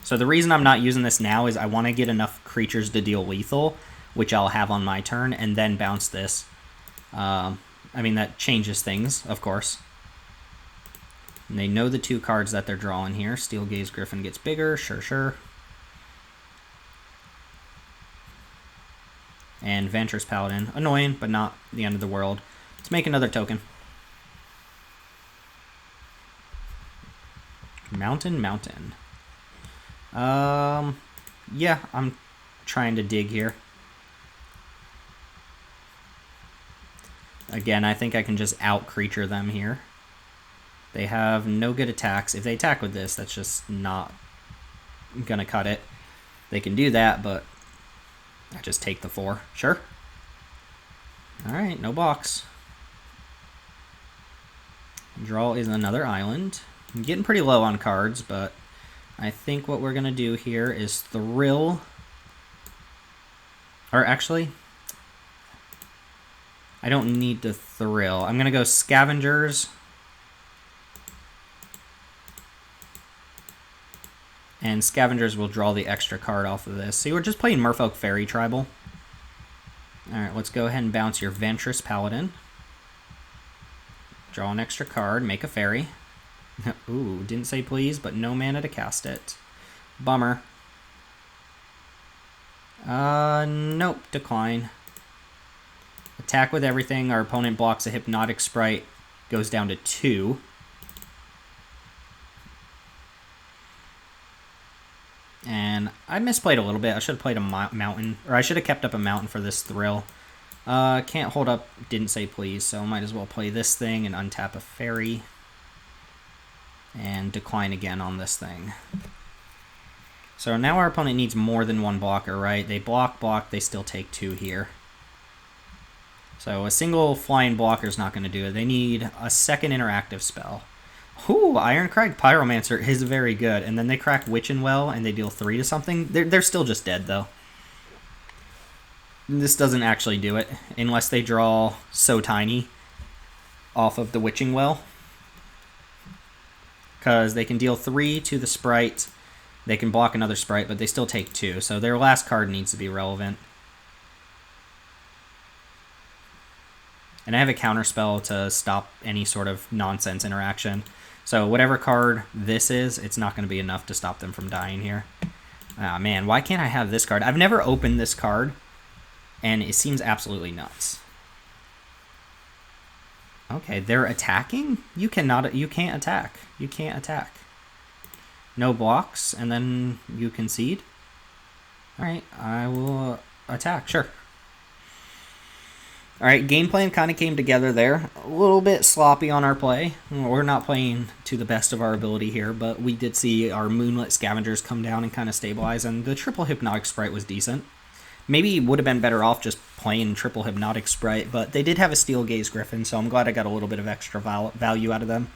S1: So the reason I'm not using this now is I want to get enough creatures to deal lethal, which I'll have on my turn, and then bounce this. I mean, that changes things, of course. And they know the 2 cards that they're drawing here. Steel Gaze Griffin gets bigger, sure, sure. And Ventress Paladin, annoying, but not the end of the world. Let's make another token. Mountain. Yeah, I'm trying to dig here. Again, I think I can just out-creature them here. They have no good attacks. If they attack with this, that's just not going to cut it. They can do that, but I just take the 4. Sure. Alright, no box. Draw is another island. I'm getting pretty low on cards, but I think what we're going to do here is Thrill. Or actually, I don't need to Thrill. I'm going to go Scavengers. And Scavengers will draw the extra card off of this. See, we're just playing Merfolk Fairy Tribal. Alright, let's go ahead and bounce your Ventress Paladin. Draw an extra card, make a fairy. Ooh, didn't say please, but no mana to cast it. Bummer. Nope, decline. Attack with everything. Our opponent blocks a Hypnotic Sprite. Goes down to 2. And I misplayed a little bit. I should have played a mountain. Or I should have kept up a mountain for this Thrill. Can't hold up. Didn't say please. So might as well play this thing and untap a fairy. And decline again on this thing. So now our opponent needs more than 1 blocker, right? They block, they still take 2 here. So a single flying blocker is not going to do it. They need a second interactive spell. Ooh, Ironcrag Pyromancer is very good. And then they crack Witch and Well and they deal 3 to something. They're still just dead, though. This doesn't actually do it unless they draw So Tiny off of the Witching Well. Because they can deal 3 to the sprite. They can block another sprite, but they still take 2. So their last card needs to be relevant. And I have a counter spell to stop any sort of nonsense interaction. So whatever card this is, it's not going to be enough to stop them from dying here. Ah, man, why can't I have this card? I've never opened this card, and it seems absolutely nuts. Okay, they're attacking? You can't attack. You can't attack. No blocks, and then you concede? Alright, I will attack, sure. Alright, game plan kind of came together there. A little bit sloppy on our play. We're not playing to the best of our ability here, but we did see our Moonlit Scavengers come down and kind of stabilize, and the triple Hypnotic Sprite was decent. Maybe would have been better off just playing triple Hypnotic Sprite, but they did have a Steel Gaze Griffin, so I'm glad I got a little bit of extra value out of them.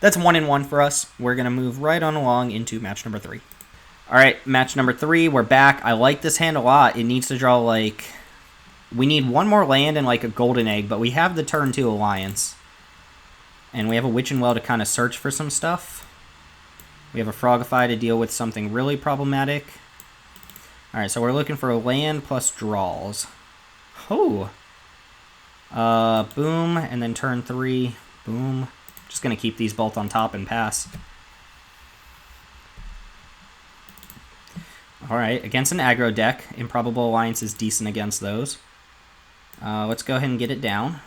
S1: That's 1-1 for us. We're going to move right on along into match number 3. Alright, match number 3, we're back. I like this hand a lot. It needs to draw, like... We need one more land and, like, a Golden Egg, but we have the turn 2 Alliance. And we have a Witch and Well to kind of search for some stuff. We have a Frogify to deal with something really problematic. Alright, so we're looking for a land plus draws. Oh! Boom, and then turn 3, boom. Just going to keep these both on top and pass. Alright, against an aggro deck, Improbable Alliance is decent against those. Let's go ahead and get it down.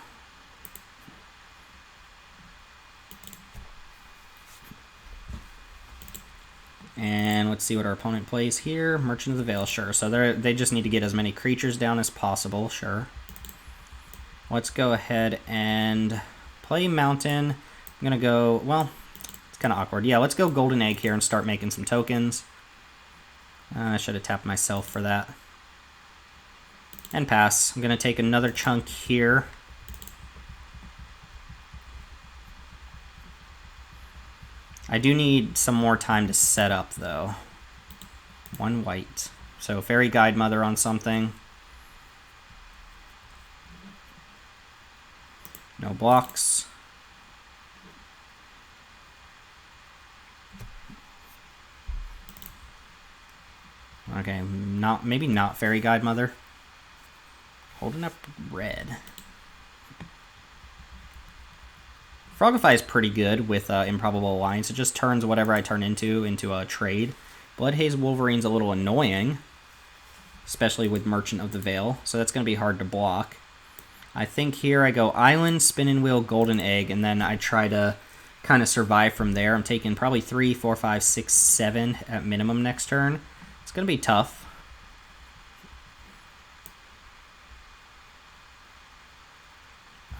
S1: And let's see what our opponent plays here. Merchant of the Veil, sure. So they just need to get as many creatures down as possible, sure. Let's go ahead and play Mountain. I'm going to go, well, it's kind of awkward. Yeah, let's go Golden Egg here and start making some tokens. I should have tapped myself for that. And pass. I'm going to take another chunk here. I do need some more time to set up, though. 1 white. So Fairy Guide Mother on something. No blocks. Okay, maybe not Fairy Guide Mother. Holding up red. Frogify is pretty good with Improbable Alliance. It just turns whatever I turn into a trade. Bloodhaze Wolverine's a little annoying, especially with Merchant of the Veil, so that's going to be hard to block. I think here I go Island, Spinning Wheel, Golden Egg, and then I try to kind of survive from there. I'm taking probably 3, 4, 5, 6, 7 at minimum next turn. It's going to be tough.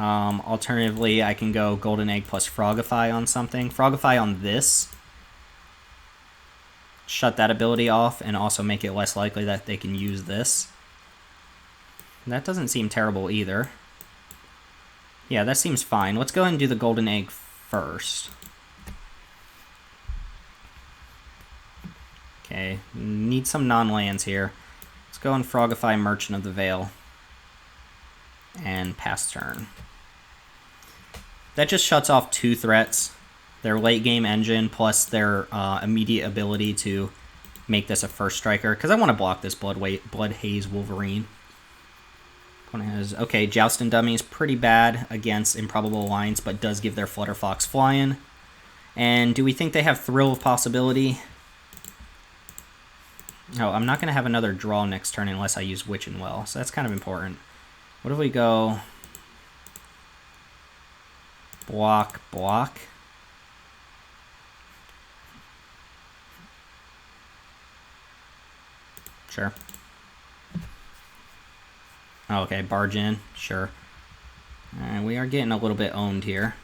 S1: Alternatively, I can go Golden Egg plus Frogify on something. Frogify on this. Shut that ability off and also make it less likely that they can use this. That doesn't seem terrible either. Yeah, that seems fine. Let's go ahead and do the Golden Egg first. Okay, need some non-lands here. Let's go and Frogify Merchant of the Veil. And pass turn. That just shuts off 2 threats. Their late game engine plus their immediate ability to make this a first striker. Because I want to block this Bloodhaze Wolverine. Okay, Joust and Dummy is pretty bad against Improbable Alliance, but does give their Flutterfox fly-in. And do we think they have Thrill of Possibility? Oh, I'm not going to have another draw next turn unless I use Witch and Well, so that's kind of important. What if we go block, block? Sure. Oh, okay, barge in, sure. And we are getting a little bit owned here.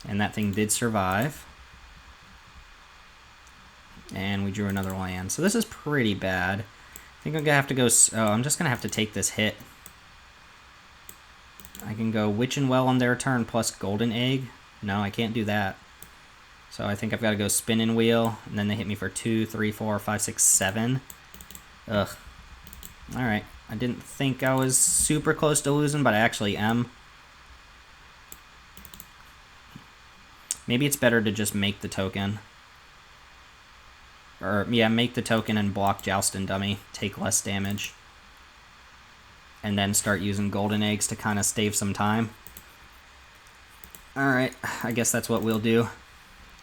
S1: And that thing did survive. And we drew another land. So this is pretty bad. I think I'm going to have to go... Oh, I'm just going to have to take this hit. I can go Witch and Well on their turn plus Golden Egg. No, I can't do that. So I think I've got to go Spinning Wheel. And then they hit me for 2, 3, 4, 5, 6, 7. Ugh. Alright. I didn't think I was super close to losing, but I actually am. Maybe it's better to just make the token. Or, yeah, make the token and block Joust and Dummy. Take less damage. and then start using golden eggs to kind of stave some time. Alright, I guess that's what we'll do.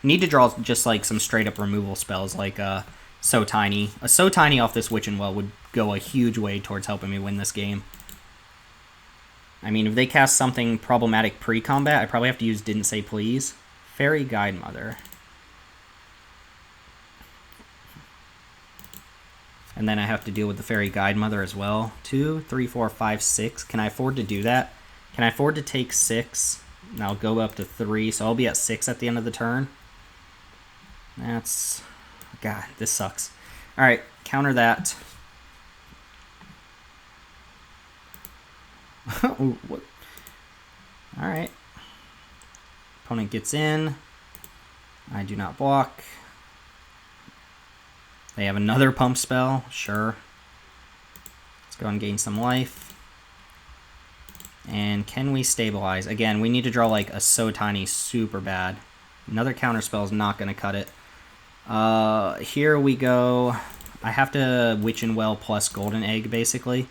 S1: Need to draw just like some straight up removal spells like So Tiny. A So Tiny off this Witch and Well would go a huge way towards helping me win this game. I mean, if they cast something problematic pre-combat, I probably have to use Didn't Say Please. Fairy Guide Mother. And then I have to deal with the Fairy Guide Mother as well. 2, 3, 4, 5, 6. Can I afford to do that? Can I afford to take 6? And I'll go up to 3, so I'll be at 6 at the end of the turn. That's... God, this sucks. Alright, counter that. Ooh, what? Alright. Opponent gets in. I do not block. They have another pump spell. Sure. Let's go and gain some life. And can we stabilize? Again, we need to draw like a So Tiny super bad. Another counter spell is not going to cut it. Here we go. I have to Witch and Well plus Golden Egg, basically.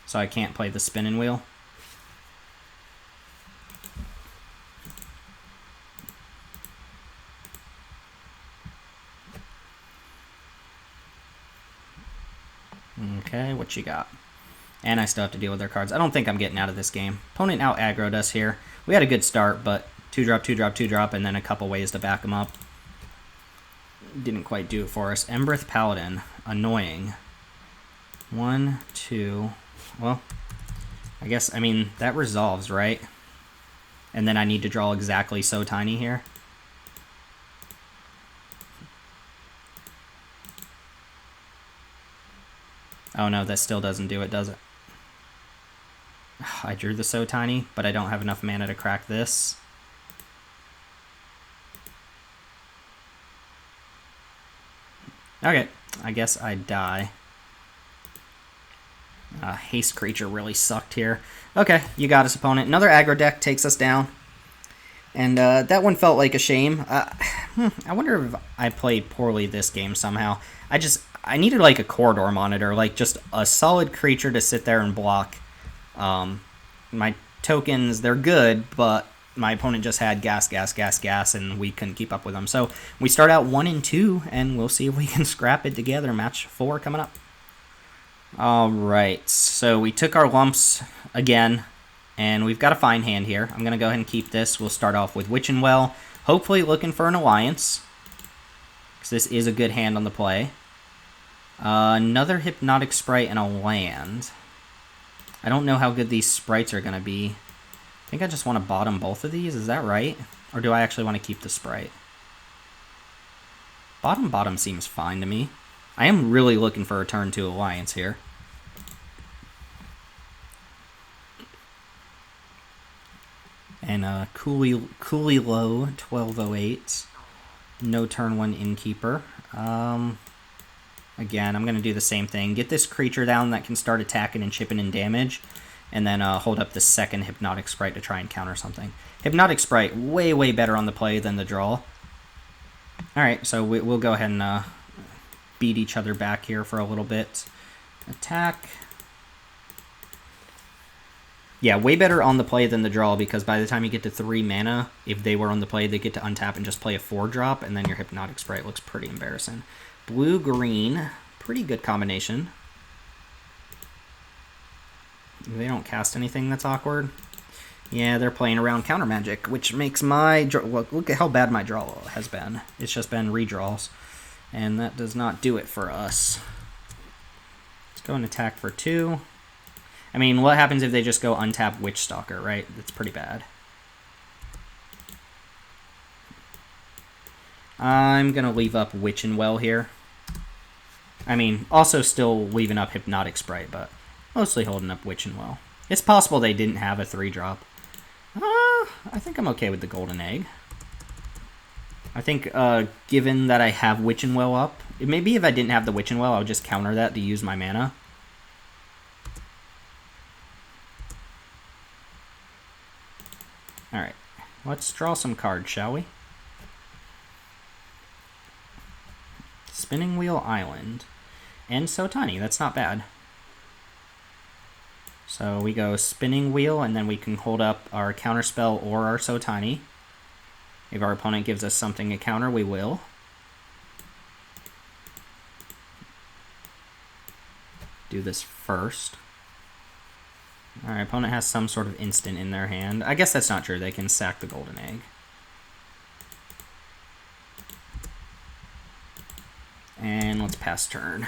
S1: So I can't play the Spinning Wheel. Okay, what you got? And I still have to deal with their cards. I don't think I'm getting out of this game. Opponent out aggroed us here. We had a good start, but 2-drop, 2-drop, 2-drop, and then a couple ways to back them up. Didn't quite do it for us. Embereth Paladin. Annoying. 1, 2... Well, I guess, I mean, that resolves, right? And then I need to draw exactly So Tiny here. Oh no, that still doesn't do it, does it? I drew the So Tiny, but I don't have enough mana to crack this. Okay, I guess I die. Haste creature really sucked here. Okay, you got us, opponent. Another aggro deck takes us down. And that one felt like a shame. I wonder if I played poorly this game somehow. I needed like a corridor monitor, like just a solid creature to sit there and block. My tokens, they're good, but my opponent just had gas, gas, gas, gas, and we couldn't keep up with them. So we start out 1 and 2, and we'll see if we can scrap it together. Match 4 coming up. Alright, so we took our lumps again, and we've got a fine hand here. I'm going to go ahead and keep this. We'll start off with Witch and Well, hopefully looking for an alliance, because this is a good hand on the play. Another Hypnotic Sprite and a land. I don't know how good these sprites are going to be. I think I just want to bottom both of these, is that right? Or do I actually want to keep the sprite? Bottom seems fine to me. I am really looking for a turn 2 alliance here. And Cooley Low, 1208. No turn 1 Innkeeper. Again, I'm going to do the same thing. Get this creature down that can start attacking and chipping in damage. And then hold up the second Hypnotic Sprite to try and counter something. Hypnotic Sprite, way, way better on the play than the draw. Alright, so we'll go ahead and beat each other back here for a little bit. Attack. Yeah, way better on the play than the draw, because by the time you get to 3 mana, if they were on the play, they get to untap and just play a 4-drop, and then your Hypnotic Sprite looks pretty embarrassing. Blue-green, pretty good combination. They don't cast anything that's awkward. Yeah, they're playing around counter magic, which makes my look at how bad my draw has been. It's just been redraws, and that does not do it for us. Let's go and attack for 2. I mean, what happens if they just go untap Witch Stalker, right? That's pretty bad. I'm gonna leave up Witch and Well here. I mean, also still leaving up Hypnotic Sprite, but mostly holding up Witch and Well. It's possible they didn't have a 3-drop. I think I'm okay with the Golden Egg. I think, given that I have Witch and Well up, maybe if I didn't have the Witch and Well, I would just counter that to use my mana. Alright, let's draw some cards, shall we? Spinning Wheel Island. And so tiny. That's not bad. So we go spinning wheel, and then we can hold up our counterspell or our so tiny. If our opponent gives us something to counter, we will. Do this first. Our opponent has some sort of instant in their hand. I guess that's not true. They can sack the golden egg. And let's pass turn.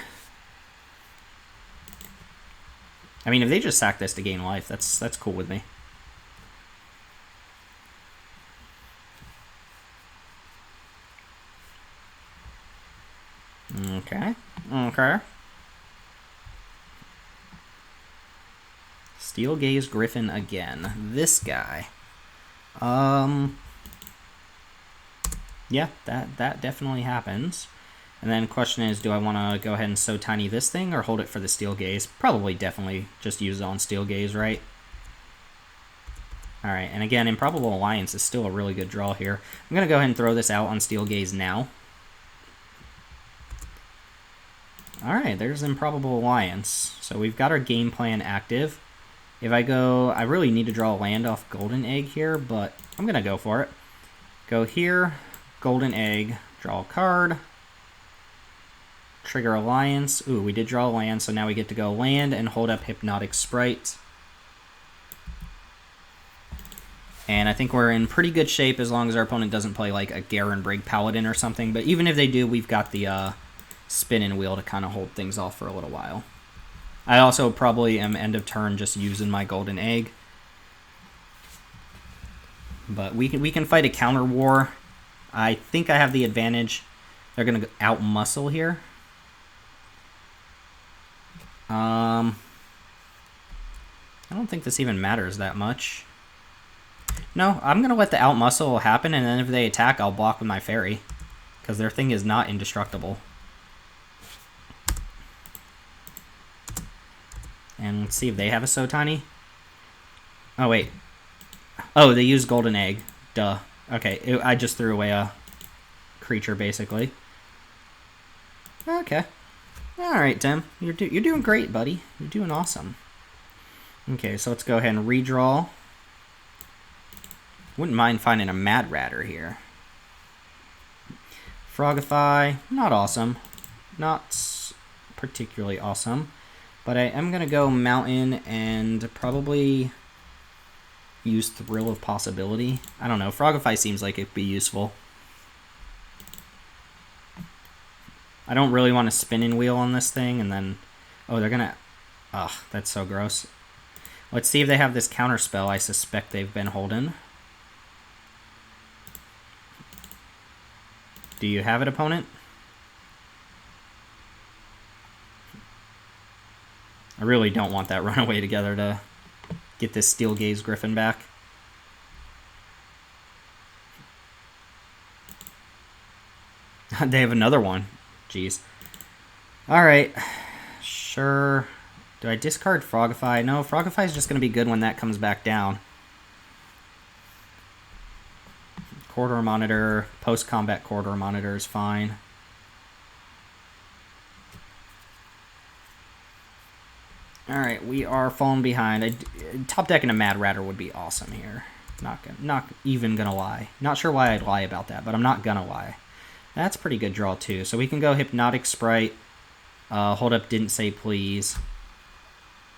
S1: I mean, if they just sack this to gain life, that's cool with me. Okay. Okay. Steel Gaze Griffin again. This guy. Yeah, that definitely happens. And then question is, do I want to go ahead and so tiny this thing or hold it for the Steel Gaze? Probably definitely just use it on Steel Gaze, right? Alright, and again, Improbable Alliance is still a really good draw here. I'm going to go ahead and throw this out on Steel Gaze now. Alright, there's Improbable Alliance. So we've got our game plan active. If I go, I really need to draw a land off Golden Egg here, but I'm going to go for it. Go here, Golden Egg, draw a card. Trigger Alliance. Ooh, we did draw a land, so now we get to go land and hold up Hypnotic Sprite. And I think we're in pretty good shape as long as our opponent doesn't play like a Garen Brig Paladin or something. But even if they do, we've got the spin and wheel to kind of hold things off for a little while. I also probably am end of turn just using my golden egg. But we can fight a counter war. I think I have the advantage. They're going to out muscle here. I don't think this even matters that much. No, I'm going to let the out muscle happen, and then if they attack, I'll block with my fairy. Because their thing is not indestructible. And let's see if they have a so tiny. Oh, wait. Oh, they use golden egg. Duh. Okay, I just threw away a creature, basically. Okay. Alright, Tim. You're doing great, buddy. You're doing awesome. Okay, so let's go ahead and redraw. Wouldn't mind finding a Mad Ratter here. Frogify. Not awesome. Not particularly awesome. But I am going to go Mountain and probably use Thrill of Possibility. I don't know. Frogify seems like it'd be useful. I don't really want to spinning wheel on this thing. And then... Oh, they're going to... Ugh, that's so gross. Let's see if they have this counter spell I suspect they've been holding. Do you have it, opponent? I really don't want that runaway together to get this Steel Gaze Griffin back. They have another one. Jeez. Alright. Sure. Do I discard Frogify? No, Frogify is just going to be good when that comes back down. Corridor Monitor. Post-combat Corridor Monitor is fine. Alright, we are falling behind. Top decking a Mad Ratter would be awesome here. Not even gonna lie. Not sure why I'd lie about that, but I'm not gonna lie. That's a pretty good draw too. So we can go Hypnotic Sprite, hold up Didn't Say Please,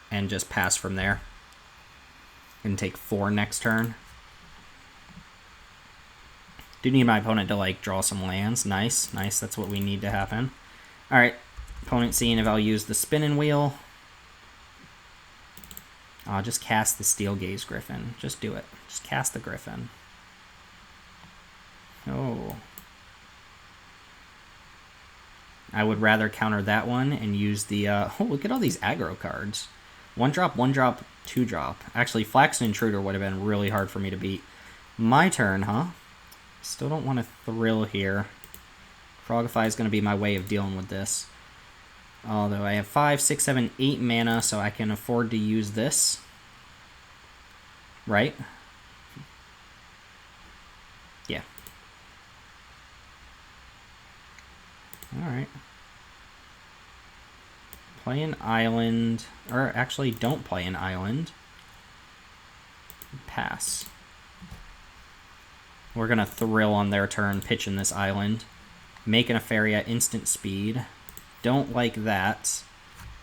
S1: and just pass from there. And take 4 next turn. Do need my opponent to like draw some lands. Nice, nice. That's what we need to happen. Alright, opponent seeing if I'll use the spinning wheel. I'll just cast the Steel Gaze Griffin. Just do it. Just cast the Griffin. Oh. I would rather counter that one and use the... oh, look at all these aggro cards. 1-drop, 1-drop, 2-drop. Actually, Flaxen Intruder would have been really hard for me to beat. My turn, huh? Still don't want to thrill here. Frogify is going to be my way of dealing with this. Although I have 5, 6, 7, 8 mana, so I can afford to use this. Right? Yeah. Alright. Play an island, or actually don't play an island. Pass. We're going to thrill on their turn, pitching this island. Make an Nefaria at instant speed. Don't like that.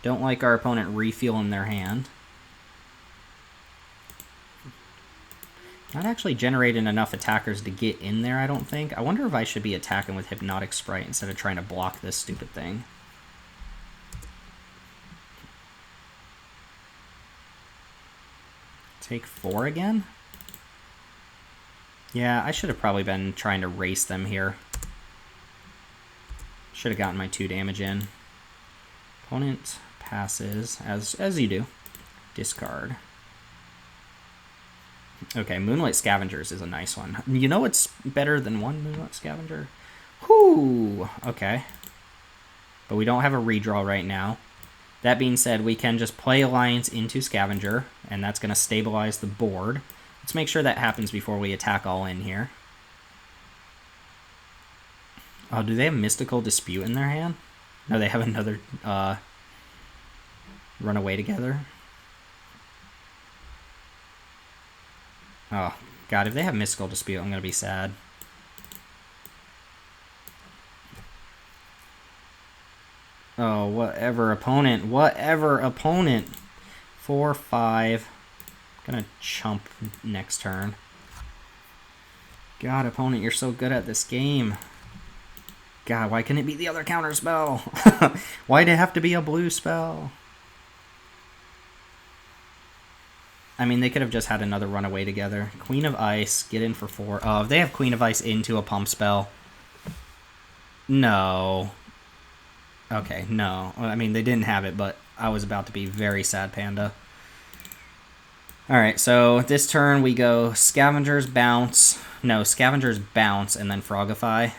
S1: Don't like our opponent refueling their hand. Not actually generating enough attackers to get in there, I don't think. I wonder if I should be attacking with Hypnotic Sprite instead of trying to block this stupid thing. Take 4 again? Yeah, I should have probably been trying to race them here. Should have gotten my 2 damage in. Opponent passes, as you do. Discard. Okay, Moonlight Scavengers is a nice one. You know what's better than 1 Moonlight Scavenger? Whoo! Okay. But we don't have a redraw right now. That being said, we can just play Alliance into Scavenger, and that's going to stabilize the board. Let's make sure that happens before we attack all in here. Oh, do they have Mystical Dispute in their hand? No, they have another Run Away Together. Oh, God, if they have Mystical Dispute, I'm going to be sad. Oh, whatever opponent. Whatever opponent. 4, 5. Gonna chump next turn. God, opponent, you're so good at this game. God, why couldn't it be the other counter spell? Why'd it have to be a blue spell? I mean, they could have just had another Runaway Together. Queen of Ice, get in for 4. Oh, if they have Queen of Ice into a pump spell. No. Okay, no. I mean, they didn't have it, but I was about to be very sad, Panda. Alright, so this turn we go Scavengers, Bounce. No, Scavengers, Bounce, and then Frogify.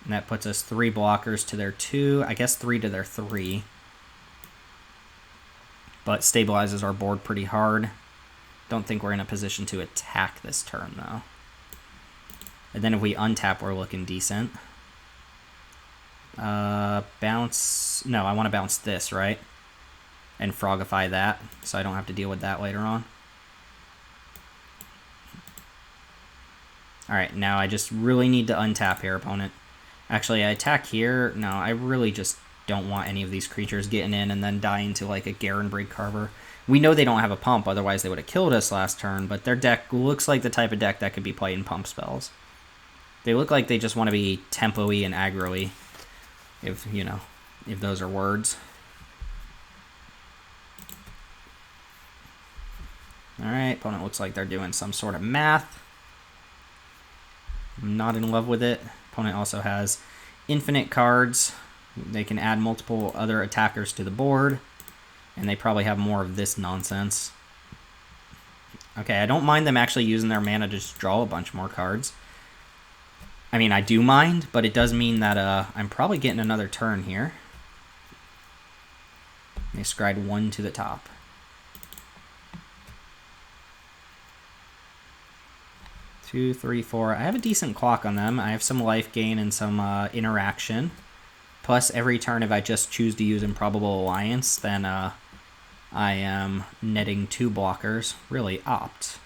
S1: And that puts us 3 blockers to their 2. I guess 3 to their 3. But stabilizes our board pretty hard. Don't think we're in a position to attack this turn, though. And then if we untap, we're looking decent. Bounce... No, I want to bounce this, right? And Frogify that, so I don't have to deal with that later on. Alright, now I just really need to untap here, opponent. Actually, I attack here. No, I really just don't want any of these creatures getting in and then dying to, like, a Garenbrig Carver. We know they don't have a pump, otherwise they would have killed us last turn, but their deck looks like the type of deck that could be playing pump spells. They look like they just want to be tempo-y and aggro-y, if, you know, if those are words. Alright, opponent looks like they're doing some sort of math. I'm not in love with it. Opponent also has infinite cards. They can add multiple other attackers to the board. And they probably have more of this nonsense. Okay, I don't mind them actually using their mana to just draw a bunch more cards. I mean, I do mind, but it does mean that I'm probably getting another turn here. They scryed 1 to the top. Two, 3, 4. I have a decent clock on them. I have some life gain and some interaction. Plus, every turn, if I just choose to use Improbable Alliance, then I am netting 2 blockers. Really opt.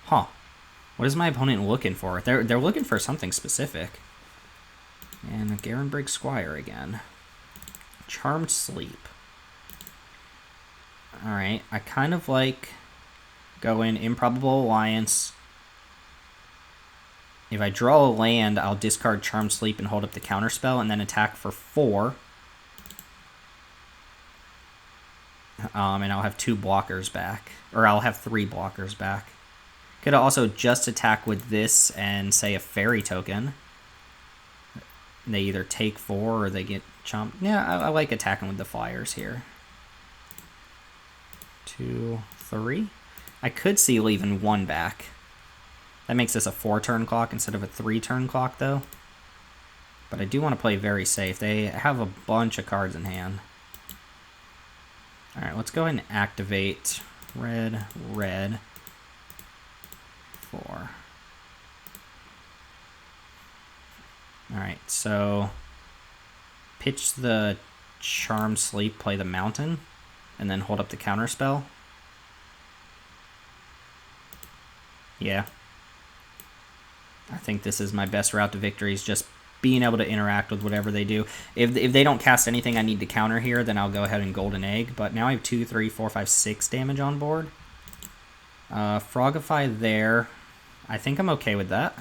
S1: Huh. What is my opponent looking for? They're looking for something specific. And a Garenbrig Squire again. Charmed Sleep. Alright, I kind of like going Improbable Alliance. If I draw a land, I'll discard Charmed Sleep and hold up the counterspell, and then attack for 4. And I'll have 2 blockers back. Or I'll have 3 blockers back. Could also just attack with this and say a fairy token. They either take 4 or they get chomped. Yeah, I like attacking with the flyers here. 2, 3. I could see leaving 1 back. That makes this a 4-turn clock instead of a 3-turn clock, though. But I do want to play very safe. They have a bunch of cards in hand. Alright, let's go ahead and activate red, 4. Alright, so pitch the Charm Sleep, play the Mountain, and then hold up the counter spell. Yeah. I think this is my best route to victory, is just being able to interact with whatever they do. If they don't cast anything I need to counter here, then I'll go ahead and Golden Egg. But now I have 2, 3, 4, 5, 6 damage on board. Frogify there. I think I'm okay with that.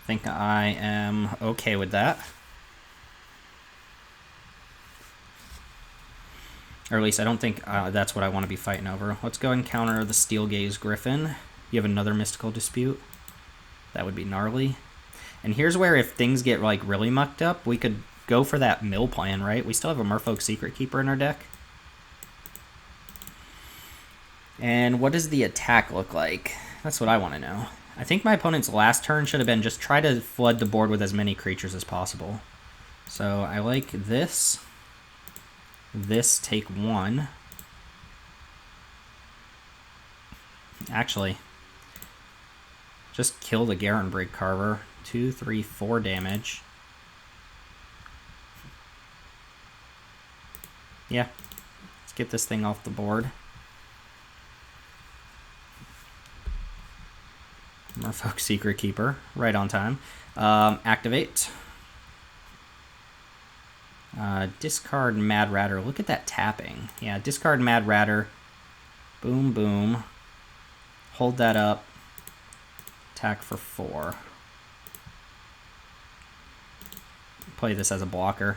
S1: I think I am okay with that. Or at least I don't think that's what I want to be fighting over. Let's go and counter the Steel Gaze Griffin. You have another Mystical Dispute. That would be gnarly. And here's where, if things get like really mucked up, we could go for that mill plan, right? We still have a Merfolk Secret Keeper in our deck. And what does the attack look like? That's what I want to know. I think my opponent's last turn should have been just try to flood the board with as many creatures as possible. So I like this. This, take 1. Actually, just kill the Garenbrig Carver. 2, 3, 4 damage. Yeah, let's get this thing off the board. Merfolk Secret Keeper, right on time. Activate. Discard Mad Ratter. Look at that tapping. Yeah, discard Mad Ratter. Boom, boom. Hold that up. Attack for 4. Play this as a blocker.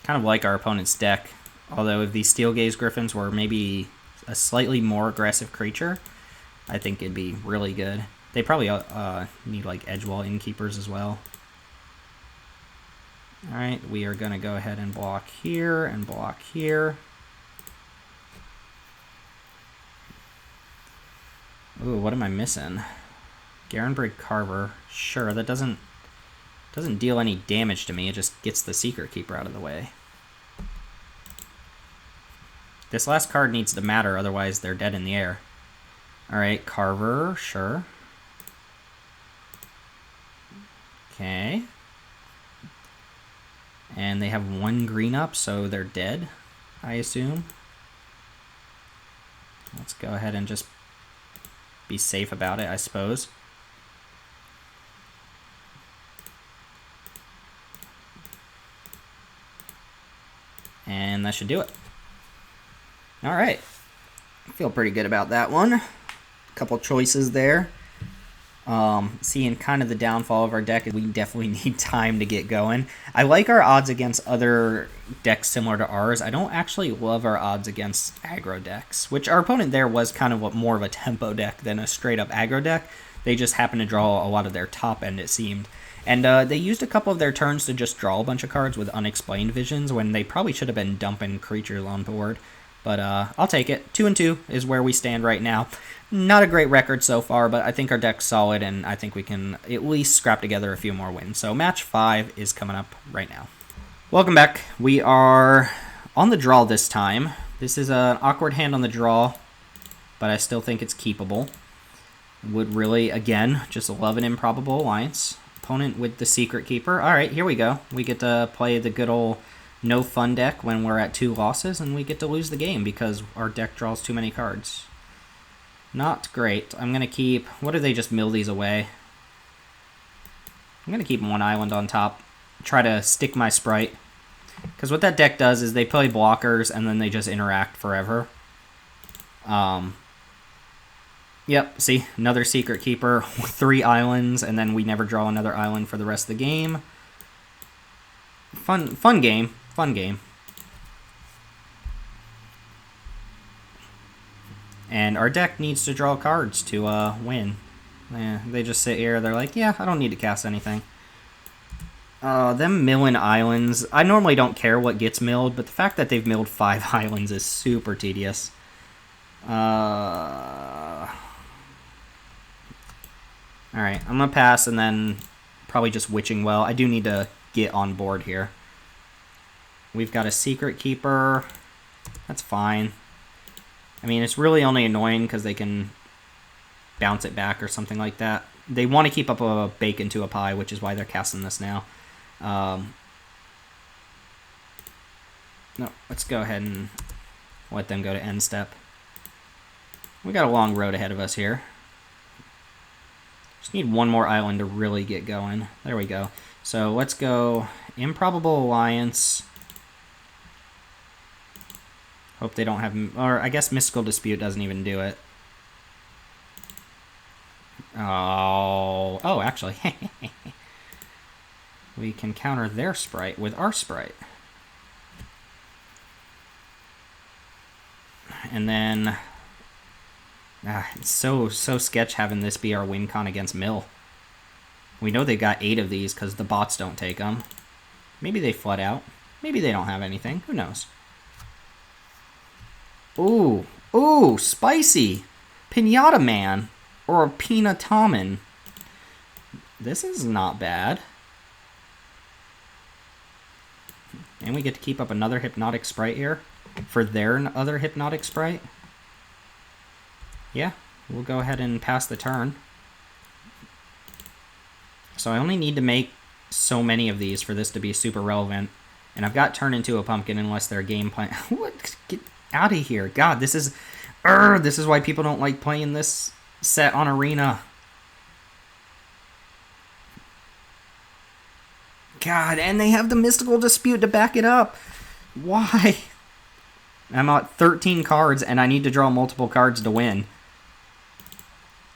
S1: Kind of like our opponent's deck. Although if these Steel Gaze Griffins were maybe a slightly more aggressive creature, I think it'd be really good. They probably need like Edgewall Innkeepers as well. Alright, we are going to go ahead and block here and block here. Ooh, what am I missing? Garenbrig Carver. Sure, that doesn't deal any damage to me. It just gets the Secret Keeper out of the way. This last card needs to matter, otherwise they're dead in the air. Alright, Carver, sure. Okay. And they have 1 green up, so they're dead, I assume. Let's go ahead and just be safe about it, I suppose. And that should do it. All right. I feel pretty good about that one. A couple choices there. Seeing kind of the downfall of our deck, we definitely need time to get going. I like our odds against other decks similar to ours. I don't actually love our odds against aggro decks, which our opponent there was kind of more of a tempo deck than a straight up aggro deck. They just happened to draw a lot of their top end, it seemed. And they used a couple of their turns to just draw a bunch of cards with Unexplained Visions when they probably should have been dumping creatures on board. But I'll take it. 2-2 is where we stand right now. Not a great record so far, but I think our deck's solid, and I think we can at least scrap together a few more wins. So match 5 is coming up right now. Welcome back. We are on the draw this time. This is an awkward hand on the draw, but I still think it's keepable. Would really, again, just love an Improbable Alliance. Opponent with the Secret Keeper. All right, here we go. We get to play the good old no fun deck when we're at 2 losses, and we get to lose the game because our deck draws too many cards. Not great. I'm going to keep... What do they just mill these away? I'm going to keep 1 island on top. Try to stick my Sprite. Because what that deck does is they play blockers, and then they just interact forever. Yep, see? Another Secret Keeper. 3 islands, and then we never draw another island for the rest of the game. Fun game. Fun game. And our deck needs to draw cards to win. They just sit here, they're like, yeah, I don't need to cast anything. Them milling islands, I normally don't care what gets milled, but the fact that they've milled 5 islands is super tedious. Alright, I'm going to pass and then probably just Witching Well. I do need to get on board here. We've got a Secret Keeper. That's fine. I mean, it's really only annoying because they can bounce it back or something like that. They want to keep up a bacon to a pie, which is why they're casting this now. No, let's go ahead and let them go to end step. We got a long road ahead of us here. Just need one more island to really get going. There we go. So let's go Improbable Alliance. Hope they don't have... Or I guess Mystical Dispute doesn't even do it. Oh, actually. We can counter their sprite with our sprite. And then... it's so sketch having this be our win con against Mill. We know they've got 8 of these because the bots don't take them. Maybe they flood out. Maybe they don't have anything. Who knows? Ooh. Ooh, spicy. Pinata Man. Or a Peanutaman. This is not bad. And we get to keep up another Hypnotic Sprite here. For their other Hypnotic Sprite. Yeah, we'll go ahead and pass the turn. So I only need to make so many of these for this to be super relevant. And I've got Turn into a Pumpkin unless their game plan... What? Get out of here. God, this is why people don't like playing this set on Arena. God, and they have the Mystical Dispute to back it up. Why? I'm at 13 cards and I need to draw multiple cards to win.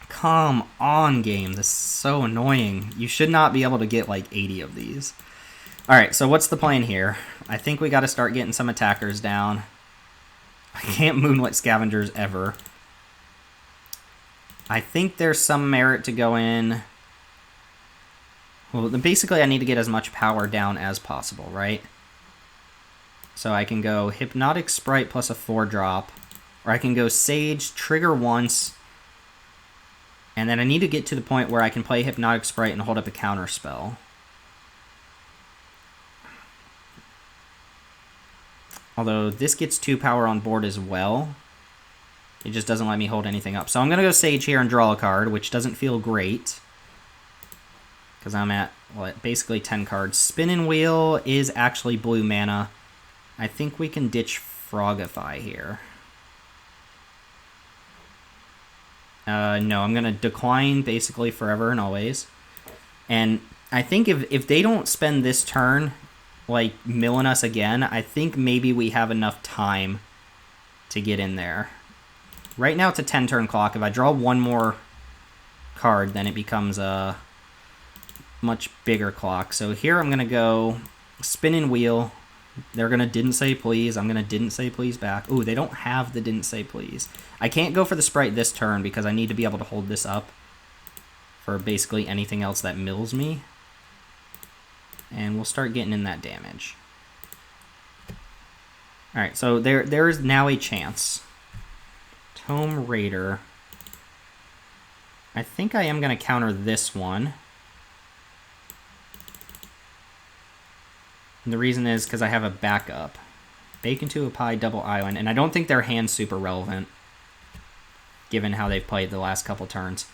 S1: Come on, game. This is so annoying. You should not be able to get like 80 of these. Alright, so what's the plan here? I think we got to start getting some attackers down. I can't Moonlit Scavengers ever. I think there's some merit to go in. Well, basically I need to get as much power down as possible, right? So I can go Hypnotic Sprite plus a 4-drop. Or I can go Sage, trigger once. And then I need to get to the point where I can play Hypnotic Sprite and hold up a counter spell. Although this gets 2 power on board as well. It just doesn't let me hold anything up. So I'm going to go Sage here and draw a card, which doesn't feel great. Because I'm at, well, basically 10 cards. Spinning Wheel is actually blue mana. I think we can ditch Frogify here. No, I'm going to decline basically forever and always. And I think if they don't spend this turn, like, milling us again, I think maybe we have enough time to get in there. Right now it's a 10-turn clock. If I draw one more card, then it becomes a much bigger clock. So here I'm going to go Spinning Wheel. They're going to Didn't Say Please. I'm going to Didn't Say Please back. Ooh, they don't have the Didn't Say Please. I can't go for the sprite this turn because I need to be able to hold this up for basically anything else that mills me. And we'll start getting in that damage. Alright, so there is now a chance. Tome Raider. I think I am going to counter this one. And the reason is because I have a backup. Bacon to a Pie, Double Island. And I don't think their hand's super relevant, given how they've played the last couple turns.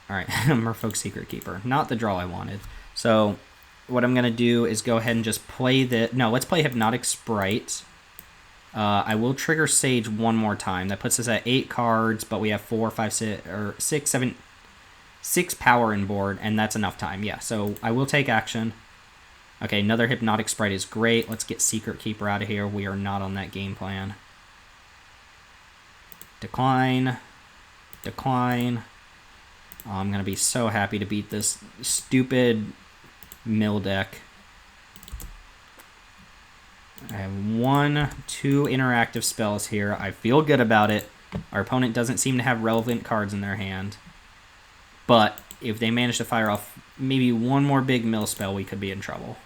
S1: Alright, Merfolk Secret Keeper. Not the draw I wanted. So, what I'm going to do is go ahead and just play the... No, let's play Hypnotic Sprite. I will trigger Sage one more time. That puts us at 8 cards, but we have 4, 5, 6, or 6, 7... 6 power in board, and that's enough time. Yeah, so I will take action. Okay, another Hypnotic Sprite is great. Let's get Secret Keeper out of here. We are not on that game plan. Decline. Decline. Oh, I'm going to be so happy to beat this stupid mill deck. I have 1, 2 interactive spells here. I feel good about it. Our opponent doesn't seem to have relevant cards in their hand. But if they manage to fire off maybe one more big mill spell, we could be in trouble.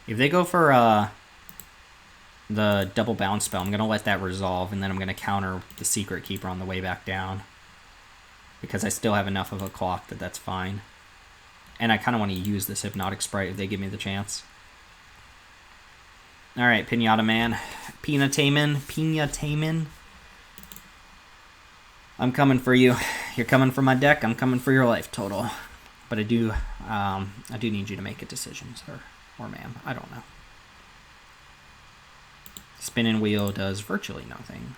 S1: If they go for the double bounce spell, I'm going to let that resolve, and then I'm going to counter the Secret Keeper on the way back down. Because I still have enough of a clock that that's fine. And I kind of want to use this Hypnotic Sprite if they give me the chance. Alright, Pinata Man. Peanutaman. I'm coming for you. You're coming for my deck. I'm coming for your life total. But I do need you to make a decision, sir or ma'am. I don't know. Spinning wheel does virtually nothing.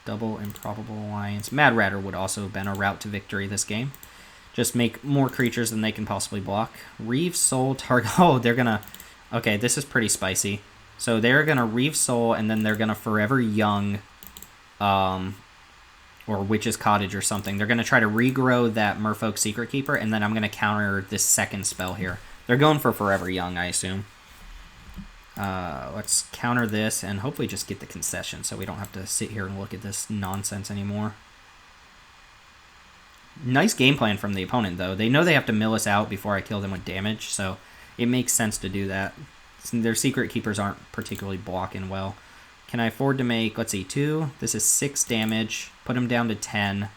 S1: Double Improbable Alliance. Mad Ratter would also have been a route to victory this game. Just make more creatures than they can possibly block. Reave Soul target. Oh, they're gonna. Okay, this is pretty spicy. So they're gonna Reave Soul, and then they're gonna Forever Young, or Witch's Cottage or something. They're gonna try to regrow that Merfolk Secret Keeper, and then I'm gonna counter this second spell here. They're going for Forever Young, I assume. Let's counter this and hopefully just get the concession so we don't have to sit here and look at this nonsense anymore. Nice game plan from the opponent, though. They know they have to mill us out before I kill them with damage, so it makes sense to do that. Their Secret Keepers aren't particularly blocking well. Can I afford to make, let's see, 2? This is 6 damage. Put him down to 10.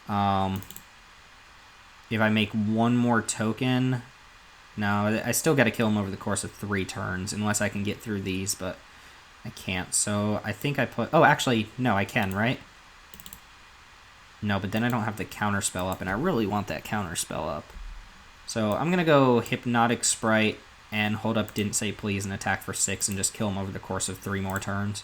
S1: If I make 1 more token... No, I still got to kill him over the course of 3 turns, unless I can get through these, but I can't. So I think I put... Oh, actually, no, I can, right? No, but then I don't have the counter spell up, and I really want that counter spell up. So I'm going to go Hypnotic Sprite and hold up Didn't Say Please and attack for 6 and just kill him over the course of 3 more turns.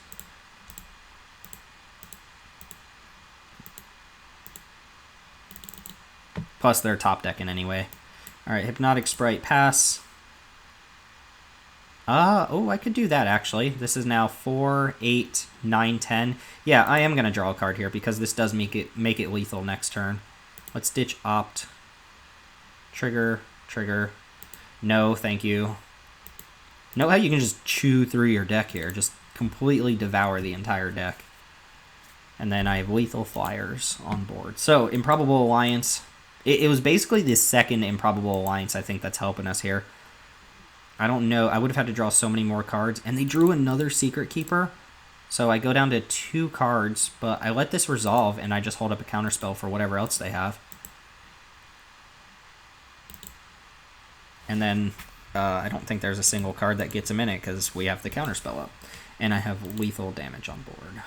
S1: Plus, they're top decking anyway. Alright, Hypnotic Sprite, pass. Oh, I could do that, actually. This is now 4, 8, 9, 10. Yeah, I am going to draw a card here because this does make it lethal next turn. Let's ditch Opt. Trigger. No, thank you. Know how you can just chew through your deck here. Just completely devour the entire deck. And then I have Lethal Flyers on board. So, Improbable Alliance... It was basically the second Improbable Alliance, I think, that's helping us here. I don't know. I would have had to draw so many more cards. And they drew another Secret Keeper. So I go down to 2 cards. But I let this resolve, and I just hold up a counterspell for whatever else they have. And then I don't think there's a single card that gets them in it, because we have the counterspell up. And I have lethal damage on board.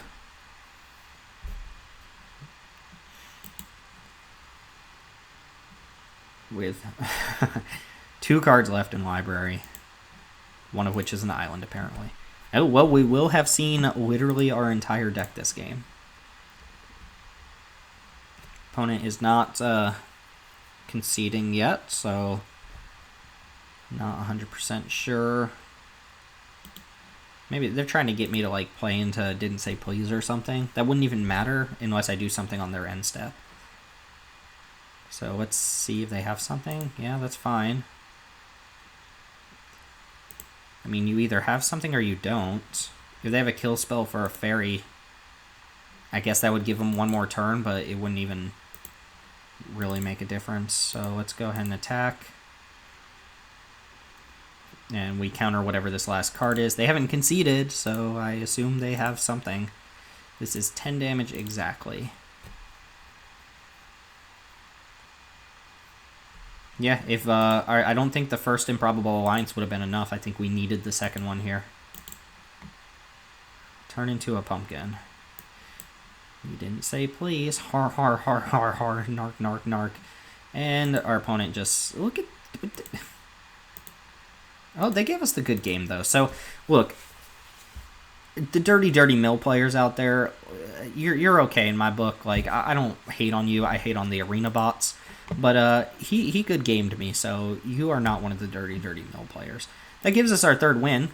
S1: With 2 cards left in library, one of which is an island, apparently. Oh, well, we will have seen literally our entire deck this game. Opponent is not conceding yet, so not 100% sure. Maybe they're trying to get me to like play into Didn't Say Please or something. That wouldn't even matter unless I do something on their end step. So let's see if they have something. Yeah, that's fine. I mean, you either have something or you don't. If they have a kill spell for a fairy, I guess that would give them 1 more turn, but it wouldn't even really make a difference. So let's go ahead and attack. And we counter whatever this last card is. They haven't conceded, so I assume they have something. This is 10 damage exactly. Yeah, if I don't think the first Improbable Alliance would have been enough. I think we needed the second one here. Turn into a pumpkin. You didn't say please. Har, har, har, har, har. Narc, narc, narc. And our opponent just... Look at... Oh, they gave us the good game, though. So, look. The dirty, dirty mill players out there, you're okay in my book. Like, I don't hate on you. I hate on the arena bots. But he good gamed me, so you are not one of the dirty, dirty mill players. That gives us our 3rd win,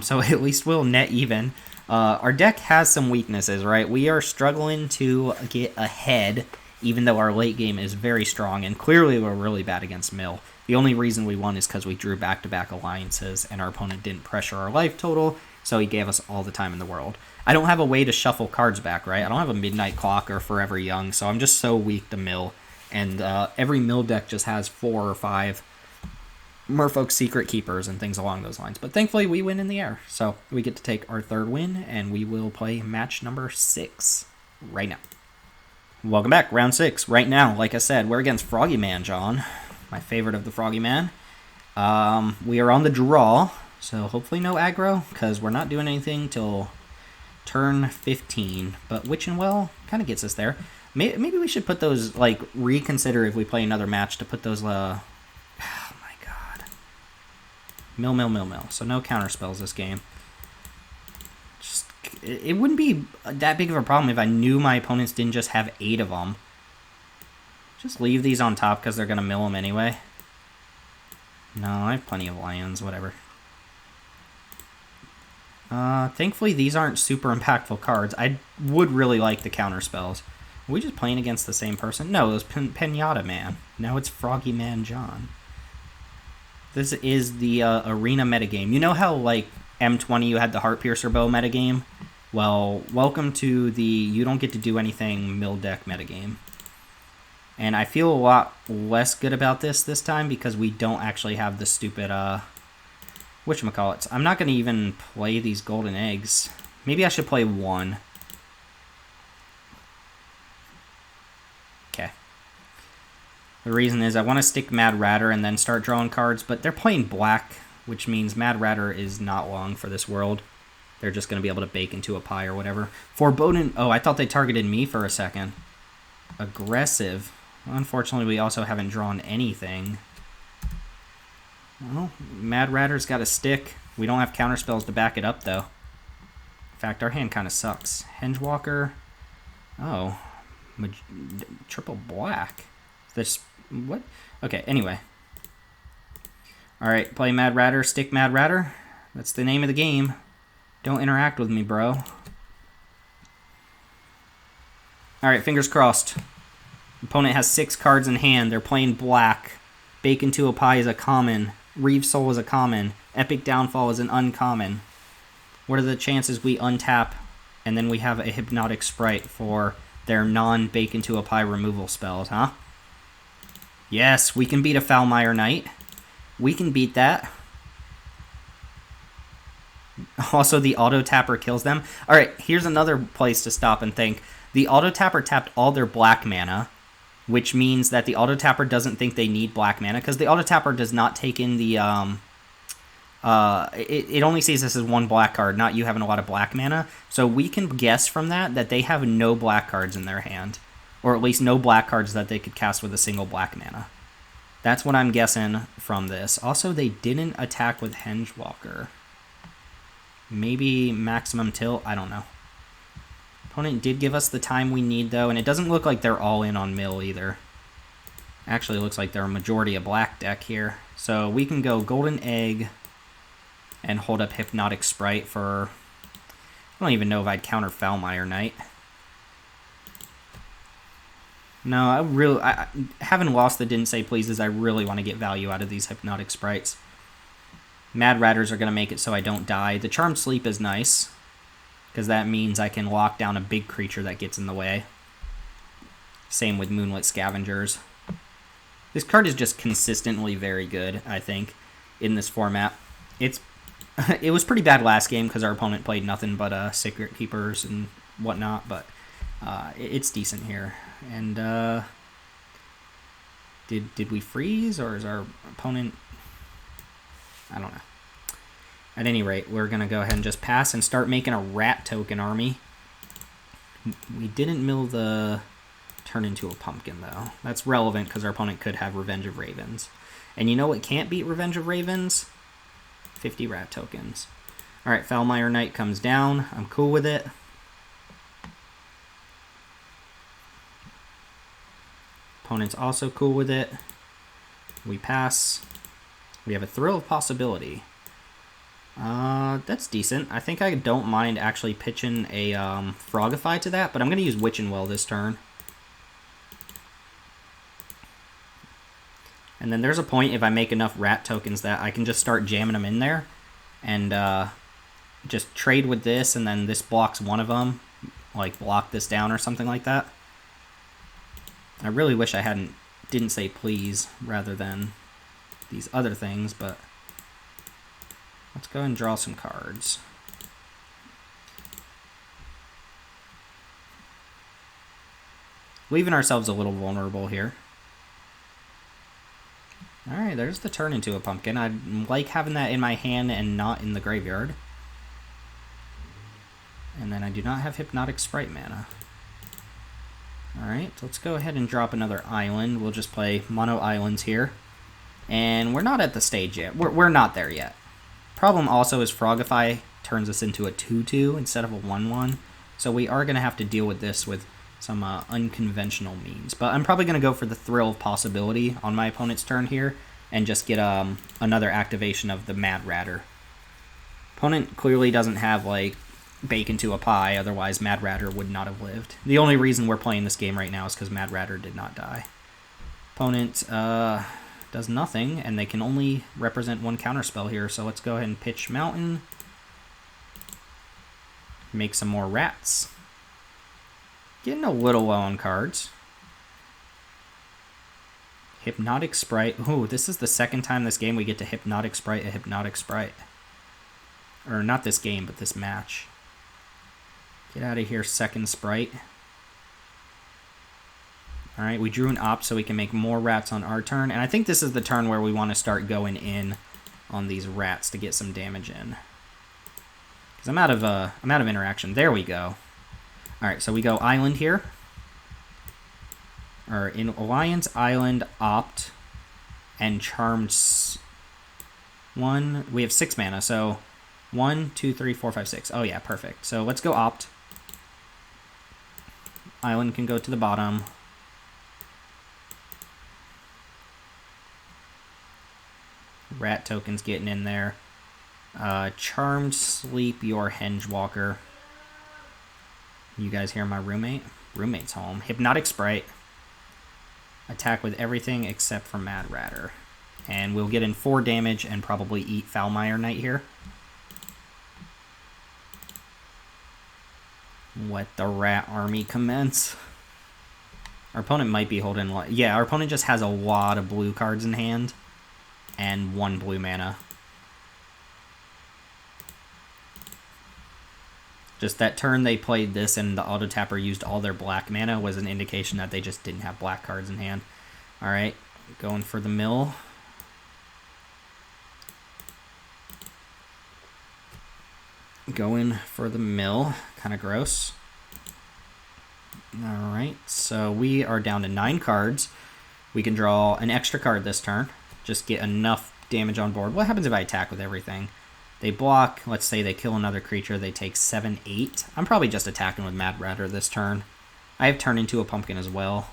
S1: so at least we'll net even. Our deck has some weaknesses, right? We are struggling to get ahead, even though our late game is very strong, and clearly we're really bad against mill. The only reason we won is because we drew back-to-back alliances, and our opponent didn't pressure our life total, so he gave us all the time in the world. I don't have a way to shuffle cards back, right? I don't have a Midnight Clock or Forever Young, so I'm just so weak to mill. And every mill deck just has 4 or 5 Merfolk Secret Keepers and things along those lines. But thankfully, we win in the air. So we get to take our 3rd win, and we will play match number 6 right now. Welcome back, round 6. Right now, like I said, we're against Froggy Man John, my favorite of the Froggy Man. We are on the draw, so hopefully no aggro, because we're not doing anything till turn 15. But Witch and Well kind of gets us there. Maybe we should put those, like, reconsider if we play another match to put those, oh my god. Mill. So no counter spells this game. Just, it wouldn't be that big of a problem if I knew my opponents didn't just have 8 of them. Just leave these on top because they're going to mill them anyway. No, I have plenty of lands, whatever. Thankfully, these aren't super impactful cards. I would really like the counter spells. Are we just playing against the same person? No, it was Pinata Man. Now it's Froggy Man John. This is the arena metagame. You know how, like, M20 you had the Heart Piercer Bow metagame? Well, welcome to the you don't get to do anything mill deck metagame. And I feel a lot less good about this time because we don't actually have the stupid, whatchamacallits. I'm not going to even play these golden eggs. Maybe I should play 1. Okay. The reason is I want to stick Mad Ratter and then start drawing cards, but they're playing black, which means Mad Ratter is not long for this world. They're just going to be able to bake into a pie or whatever. Foreboding... Oh, I thought they targeted me for a second. Aggressive. Well, unfortunately, we also haven't drawn anything. Well, Mad Ratter's got a stick. We don't have counter spells to back it up, though. In fact, our hand kind of sucks. Hengewalker. Oh. Triple black. This... What? Okay, anyway. Alright, play Mad Ratter, stick Mad Ratter. That's the name of the game. Don't interact with me, bro. Alright, fingers crossed. Opponent has 6 cards in hand. They're playing black. Bake into a Pie is a common. Reeve Soul is a common. Epic Downfall is an uncommon. What are the chances we untap and then we have a Hypnotic Sprite for their non-Bake into a Pie removal spells, huh? Yes, we can beat a Foulmire Knight. We can beat that. Also, the auto-tapper kills them. Alright, here's another place to stop and think. The auto-tapper tapped all their black mana, which means that the auto-tapper doesn't think they need black mana, because the auto-tapper does not take in the... it only sees this as 1 black card, not you having a lot of black mana. So we can guess from that they have no black cards in their hand. Or at least no black cards that they could cast with a single black mana. That's what I'm guessing from this. Also, they didn't attack with Hengewalker. Maybe Maximum Tilt? I don't know. Opponent did give us the time we need, though, and it doesn't look like they're all in on mill either. Actually, it looks like they're a majority of black deck here. So we can go Golden Egg and hold up Hypnotic Sprite for... I don't even know if I'd counter Foulmire Knight. No, I having lost the Didn't Say Pleases, I really want to get value out of these Hypnotic Sprites. Mad Ratters are going to make it so I don't die. The Charmed Sleep is nice, because that means I can lock down a big creature that gets in the way. Same with Moonlit Scavengers. This card is just consistently very good, I think, in this format. It was pretty bad last game because our opponent played nothing but Secret Keepers and whatnot, but it's decent here. And did we freeze, or is our opponent... I don't know. At any rate, we're going to go ahead and just pass and start making a rat token army. We didn't mill the turn into a pumpkin, though. That's relevant because our opponent could have Revenge of Ravens. And you know what can't beat Revenge of Ravens? 50 rat tokens. Alright, Foulmire Knight comes down. I'm cool with it. Opponent's also cool with it. We pass. We have a Thrill of Possibility. That's decent. I think I don't mind actually pitching a Frogify to that, but I'm going to use Witch and Well this turn. And then there's a point if I make enough rat tokens that I can just start jamming them in there and just trade with this, and then this blocks one of them, like block this down or something like that. I really wish I didn't say please rather than these other things, but let's go and draw some cards. Leaving ourselves a little vulnerable here. Alright, there's the turn into a pumpkin. I like having that in my hand and not in the graveyard. And And I do not have Hypnotic Sprite mana. Alright, let's go ahead and drop another island. We'll just play mono islands here. And we're not at the stage yet. We're not there yet. Problem also is Frogify turns us into a 2-2 instead of a 1-1. So we are going to have to deal with this with some unconventional means. But I'm probably going to go for the Thrill of Possibility on my opponent's turn here and just get another activation of the Mad Ratter. Opponent clearly doesn't have, like, bacon to a pie, otherwise Mad Ratter would not have lived. The only reason we're playing this game right now is because Mad Ratter did not die. Opponent does nothing, and they can only represent one counterspell here, so let's go ahead and pitch Mountain. Make some more rats. Getting a little low on cards. Hypnotic Sprite. Ooh, this is the second time this game we get to Hypnotic Sprite a Hypnotic Sprite. Or not this game, but this match. Get out of here, second Sprite. Alright, we drew an Opt so we can make more rats on our turn. And I think this is the turn where we want to start going in on these rats to get some damage in. Because I'm out of interaction. There we go. Alright, so we go Island here. Or in Alliance, Island, Opt, and Charmed 1. We have 6 mana, so 1, 2, 3, 4, 5, 6. Oh yeah, perfect. So let's go Opt. Island can go to the bottom. Rat token's getting in there. Charmed Sleep your Hengewalker. You guys hear my roommate? Roommate's home. Hypnotic Sprite. Attack with everything except for Mad Ratter. And we'll get in 4 damage and probably eat Foulmire Knight here. Let the rat army commence. Our opponent might be holding... Yeah, our opponent just has a lot of blue cards in hand. And 1 blue mana. Just that turn they played this and the auto tapper used all their black mana was an indication that they just didn't have black cards in hand. Alright, going for the mill. Going for the mill. Kind of gross. Alright, so we are down to 9 cards. We can draw an extra card this turn. Just get enough damage on board. What happens if I attack with everything? They block, let's say they kill another creature, they take 7, 8. I'm probably just attacking with Mad Ratter this turn. I have turned into a pumpkin as well.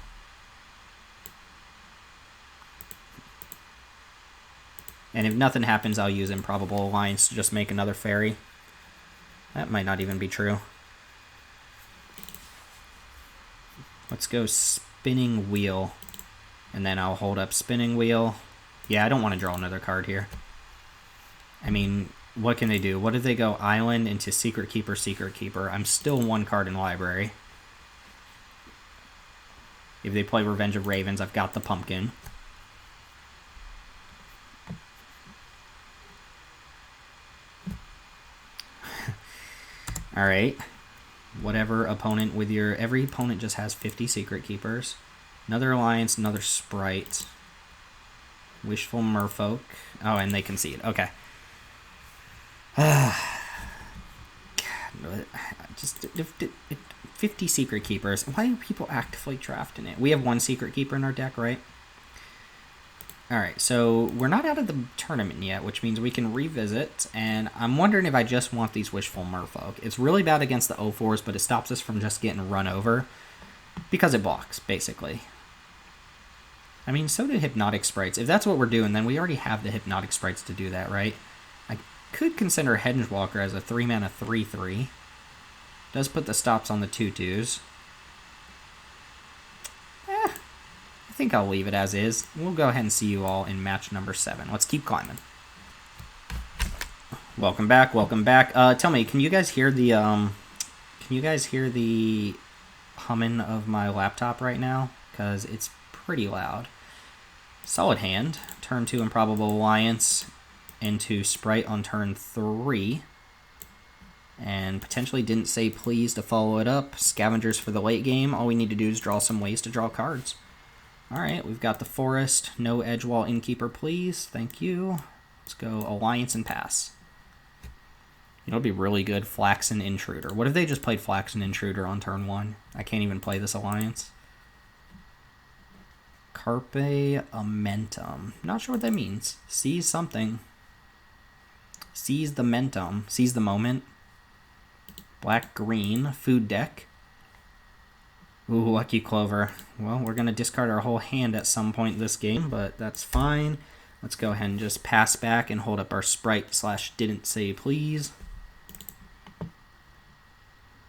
S1: And if nothing happens, I'll use Improbable Alliance to just make another fairy. That might not even be true. Let's go Spinning Wheel. And then I'll hold up Spinning Wheel. Yeah, I don't want to draw another card here. I mean... What can they do? What if they go Island into Secret Keeper, Secret Keeper? I'm still 1 card in Library. If they play Revenge of Ravens, I've got the pumpkin. Alright. Whatever opponent with your... Every opponent just has 50 Secret Keepers. Another Alliance, another Sprite. Wishful Merfolk. Oh, and they concede. Okay. God, just 50 Secret Keepers. Why are people actively drafting it? We have 1 Secret Keeper in our deck, right? Alright, so we're not out of the tournament yet, which means we can revisit, and I'm wondering if I just want these Wishful Merfolk. It's really bad against the 0-4s, but it stops us from just getting run over, because it blocks, basically. I mean, so did Hypnotic Sprites. If that's what we're doing, then we already have the Hypnotic Sprites to do that, right? Could consider Hengewalker as a 3-mana 3/3. Does put the stops on the 2/2s. I think I'll leave it as is. We'll go ahead and see you all in match number 7. Let's keep climbing. Welcome back. Welcome back. Tell me, can you guys hear the humming of my laptop right now? Because it's pretty loud. Solid hand. Turn 2 Improbable Alliance. Into Sprite on turn 3. And potentially didn't say please to follow it up. Scavengers for the late game. All we need to do is draw some ways to draw cards. Alright, we've got the Forest. No Edgewall Innkeeper, please. Thank you. Let's go Alliance and pass. It'll be really good. Flaxen Intruder. What if they just played Flaxen Intruder on turn 1? I can't even play this alliance. Carpe Amentum. Not sure what that means. Seize something. Seize the mentum. Seize the moment. Black-green. Food deck. Ooh, Lucky Clover. Well, we're going to discard our whole hand at some point this game, but that's fine. Let's go ahead and just pass back and hold up our Sprite / didn't say please.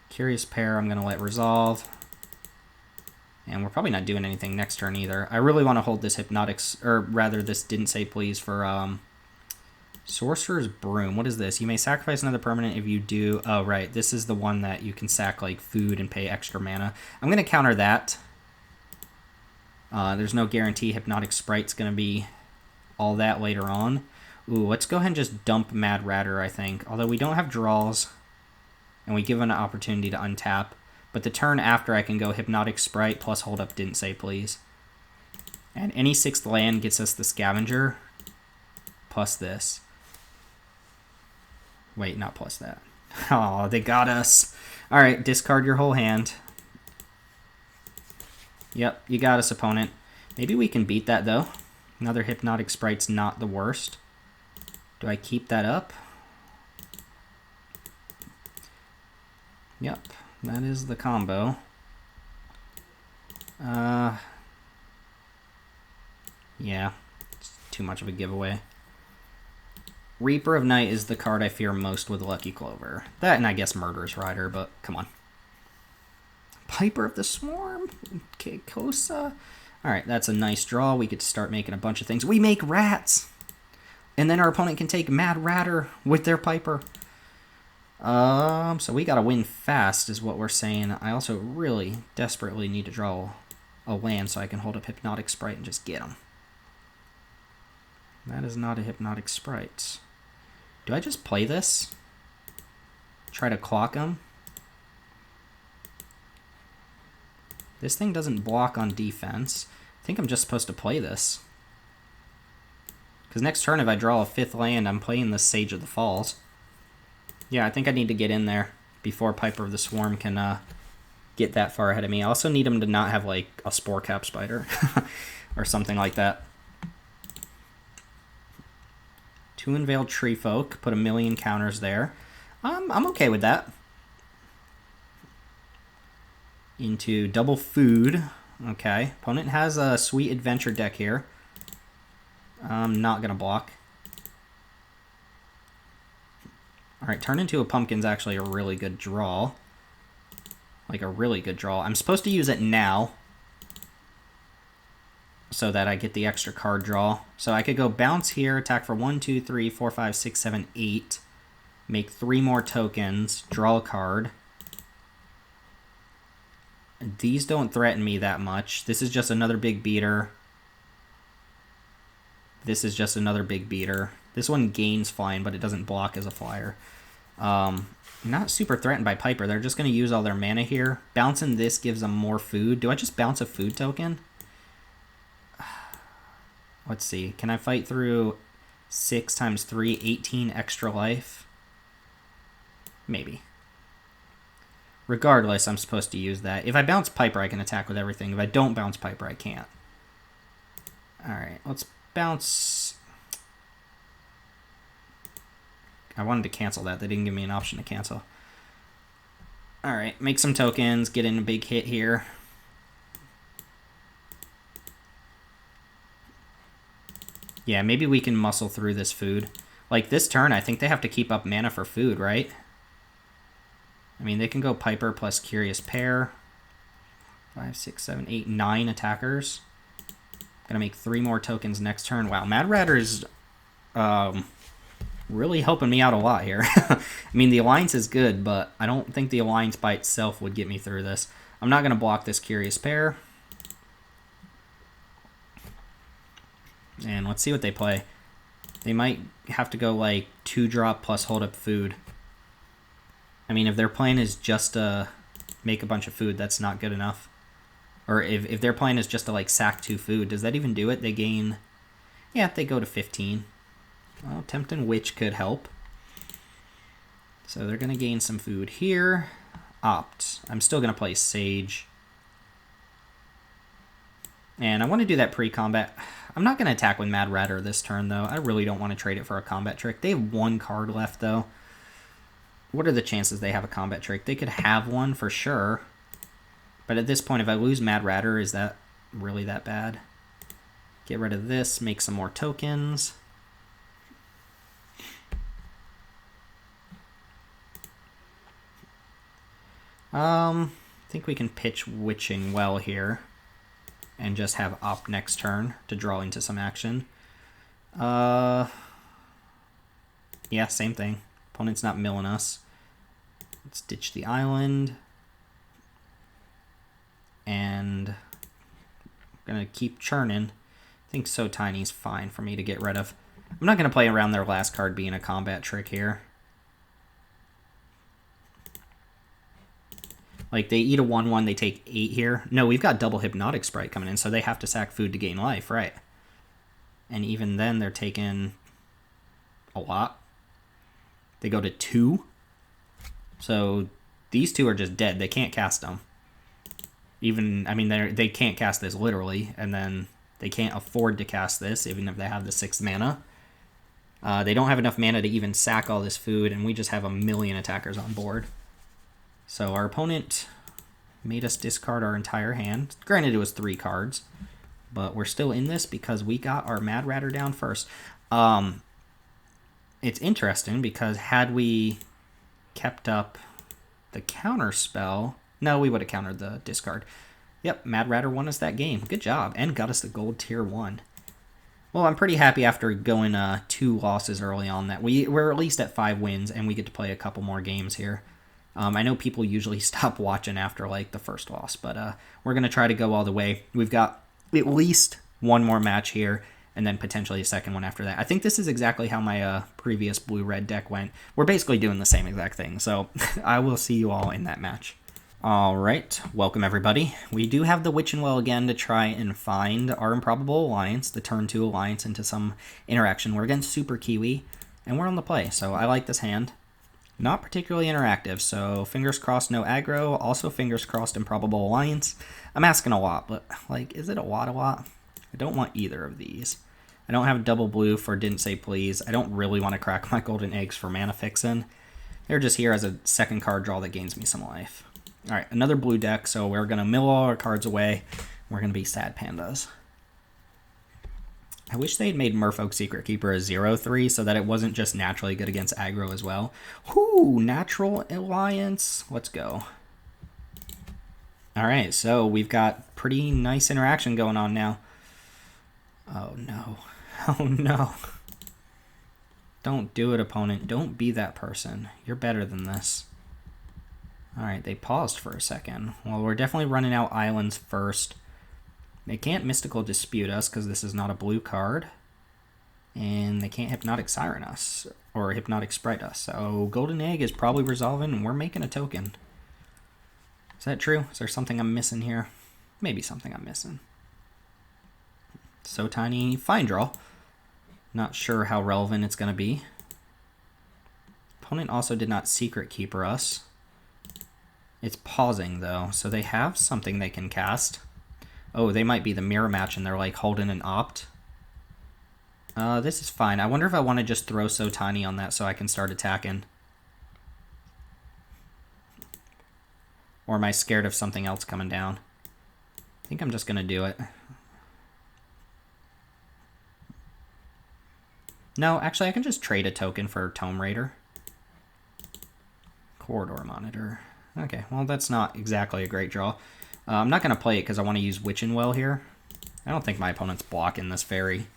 S1: Curious Pair I'm going to let resolve. And we're probably not doing anything next turn either. I really want to hold this Hypnotics, or rather this didn't say please for Sorcerer's Broom. What is this? You may sacrifice another permanent if you do... Oh, right. This is the one that you can sack like food and pay extra mana. I'm going to counter that. There's no guarantee Hypnotic Sprite's going to be all that later on. Ooh, let's go ahead and just dump Mad Ratter, I think. Although we don't have draws, and we give an opportunity to untap. But the turn after, I can go Hypnotic Sprite plus hold up didn't say please. And any 6th land gets us the Scavenger plus this. Wait, not plus that. Oh, they got us. All right, discard your whole hand. Yep, you got us, opponent. Maybe we can beat that, though. Another Hypnotic Sprite's not the worst. Do I keep that up? Yep, that is the combo. Yeah, it's too much of a giveaway. Reaper of Night is the card I fear most with Lucky Clover. That and I guess Murderous Rider, but come on. Piper of the Swarm? Kosa? Alright, that's a nice draw. We could start making a bunch of things. We make rats! And then our opponent can take Mad Ratter with their Piper. So we gotta win fast is what we're saying. I also really desperately need to draw a land so I can hold up Hypnotic Sprite and just get him. That is not a Hypnotic Sprite. Do I just play this? Try to clock him? This thing doesn't block on defense. I think I'm just supposed to play this. Because next turn, if I draw a 5th land, I'm playing the Sage of the Falls. Yeah, I think I need to get in there before Piper of the Swarm can get that far ahead of me. I also need him to not have, like, a Spore Cap Spider or something like that. 2 Unveiled Tree Folk, put a million counters there. I'm okay with that. Into double food. Okay, opponent has a Sweet Adventure deck here. I'm not going to block. Alright, turn into a pumpkin's actually a really good draw. Like a really good draw. I'm supposed to use it now so that I get the extra card draw. So I could go bounce here, attack for 1, 2, 3, 4, 5, 6, 7, 8. Make 3 more tokens, draw a card. These don't threaten me that much. This is just another big beater. This is just another big beater. This one gains flying, but it doesn't block as a flyer. Not super threatened by Piper. They're just going to use all their mana here. Bouncing this gives them more food. Do I just bounce a food token? Let's see. Can I fight through 6 times 3, 18 extra life? Maybe. Regardless, I'm supposed to use that. If I bounce Piper, I can attack with everything. If I don't bounce Piper, I can't. Alright, let's bounce... I wanted to cancel that. They didn't give me an option to cancel. Alright, make some tokens, get in a big hit here. Yeah, maybe we can muscle through this food. Like this turn, I think they have to keep up mana for food, right? I mean, they can go Piper plus Curious Pair. 5, 6, 7, 8, 9 attackers. Gonna make 3 more tokens next turn. Wow, Mad Ratter's really helping me out a lot here. I mean, the Alliance is good, but I don't think the Alliance by itself would get me through this. I'm not gonna block this Curious Pair. And let's see what they play. They might have to go like 2-drop plus hold up food. I mean, if their plan is just to make a bunch of food, that's not good enough. Or if their plan is just to like sack 2 food, does that even do it? They gain... Yeah, they go to 15. Well, Tempting Witch could help. So they're going to gain some food here. Opt. I'm still going to play Sage. And I want to do that pre-combat. I'm not going to attack with Mad Ratter this turn, though. I really don't want to trade it for a combat trick. They have one card left, though. What are the chances they have a combat trick? They could have one for sure. But at this point, if I lose Mad Ratter, is that really that bad? Get rid of this, make some more tokens. I think we can pitch Witching Well here and just have Op next turn to draw into some action. Yeah, same thing. Opponent's not milling us. Let's ditch the island. And I'm gonna keep churning. I think So Tiny's fine for me to get rid of. I'm not gonna play around their last card being a combat trick here. Like, they eat a 1/1, they take 8 here. No, we've got double Hypnotic Sprite coming in, so they have to sack food to gain life, right? And even then, they're taking a lot. They go to 2. So these 2 are just dead. They can't cast them. Even, I mean, they can't cast this literally, and then they can't afford to cast this, even if they have the 6th mana. They don't have enough mana to even sack all this food, and we just have a million attackers on board. So our opponent made us discard our entire hand. Granted, it was 3 cards, but we're still in this because we got our Mad Ratter down first. It's interesting because had we kept up the counter spell, no, we would have countered the discard. Yep, Mad Ratter won us that game. Good job, and got us the gold tier 1. Well, I'm pretty happy after going 2 losses early on that we're at least at 5 wins, and we get to play a couple more games here. I know people usually stop watching after like the first loss, but we're going to try to go all the way. We've got at least one more match here, and then potentially a second one after that. I think this is exactly how my previous blue-red deck went. We're basically doing the same exact thing, so I will see you all in that match. All right, welcome everybody. We do have the Witching Well again to try and find our Improbable Alliance, the turn 2 alliance, into some interaction. We're against Super Kiwi, and we're on the play, so I like this hand. Not particularly interactive, so fingers crossed no aggro. Also fingers crossed Improbable Alliance. I'm asking a lot, but like, is it a lot? I don't want either of these. I don't have double blue for Didn't Say Please. I don't really want to crack my golden eggs for mana fixin'. They're just here as a second card draw that gains me some life. Alright, another blue deck, so we're going to mill all our cards away. We're going to be sad pandas. I wish they had made Merfolk Secret Keeper a 0/3 so that it wasn't just naturally good against aggro as well. Whoo, Natural Alliance. Let's go. Alright, so we've got pretty nice interaction going on now. Oh no. Oh no. Don't do it, opponent. Don't be that person. You're better than this. Alright, they paused for a second. Well, we're definitely running out islands first. They can't Mystical Dispute us because this is not a blue card. And they can't Hypnotic Siren us or Hypnotic Sprite us. So Golden Egg is probably resolving and we're making a token. Is that true? Is there something I'm missing here? Maybe something I'm missing. So Tiny, fine draw. Not sure how relevant it's going to be. Opponent also did not Secret Keeper us. It's pausing though, so they have something they can cast. Oh, they might be the mirror match and they're like holding an opt. This is fine. I wonder if I want to just throw So Tiny on that so I can start attacking. Or am I scared of something else coming down? I think I'm just going to do it. No, actually I can just trade a token for Tome Raider. Corridor Monitor. Okay, well that's not exactly a great draw. I'm not going to play it because I want to use Witching Well here. I don't think my opponent's blocking this fairy.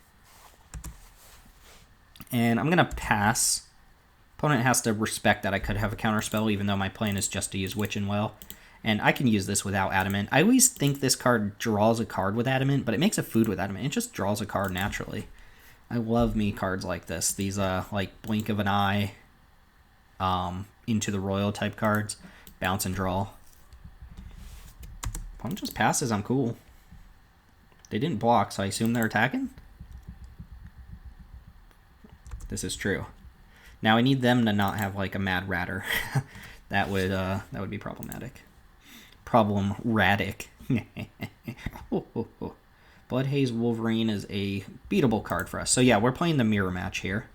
S1: And I'm going to pass. Opponent has to respect that I could have a counterspell even though my plan is just to use Witching Well. And I can use this without Adamant. I always think this card draws a card with Adamant, but it makes a food with Adamant. It just draws a card naturally. I love me cards like this. These like Blink of an Eye, Into the Royal type cards. Bounce and draw. Opponent just passes, I'm cool. They didn't block, so I assume they're attacking? This is true. Now I need them to not have like a Mad Ratter. that would be problematic. Problematic. Bloodhaze Wolverine is a beatable card for us. So yeah, we're playing the mirror match here.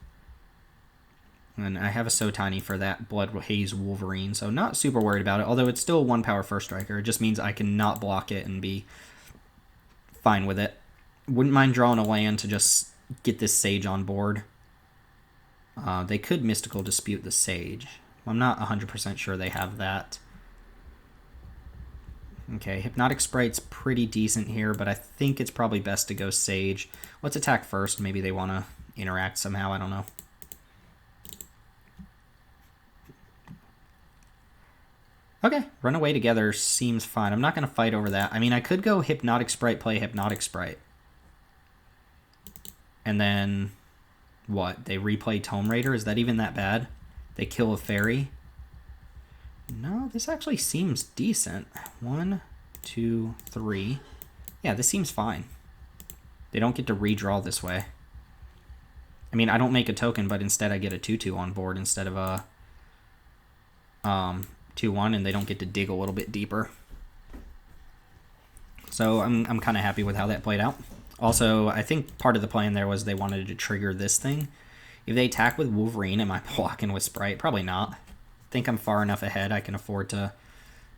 S1: And I have a So Tiny for that Bloodhaze Wolverine, so not super worried about it. Although it's still 1 power first striker. It just means I can not block it and be fine with it. Wouldn't mind drawing a land to just get this Sage on board. They could Mystical Dispute the Sage. I'm not 100% sure they have that. Okay, Hypnotic Sprite's pretty decent here, but I think it's probably best to go Sage. Let's attack first. Maybe they want to interact somehow. I don't know. Okay, run away together seems fine. I'm not going to fight over that. I mean, I could go Hypnotic Sprite, play Hypnotic Sprite. And then, what? They replay Tome Raider? Is that even that bad? They kill a fairy? No, this actually seems decent. 1, 2, 3. Yeah, this seems fine. They don't get to redraw this way. I mean, I don't make a token, but instead I get a 2/2 on board instead of a 2/1, and they don't get to dig a little bit deeper. So I'm kind of happy with how that played out. Also, I think part of the plan there was they wanted to trigger this thing. If they attack with Wolverine, am I blocking with Sprite? Probably not. I think I'm far enough ahead I can afford to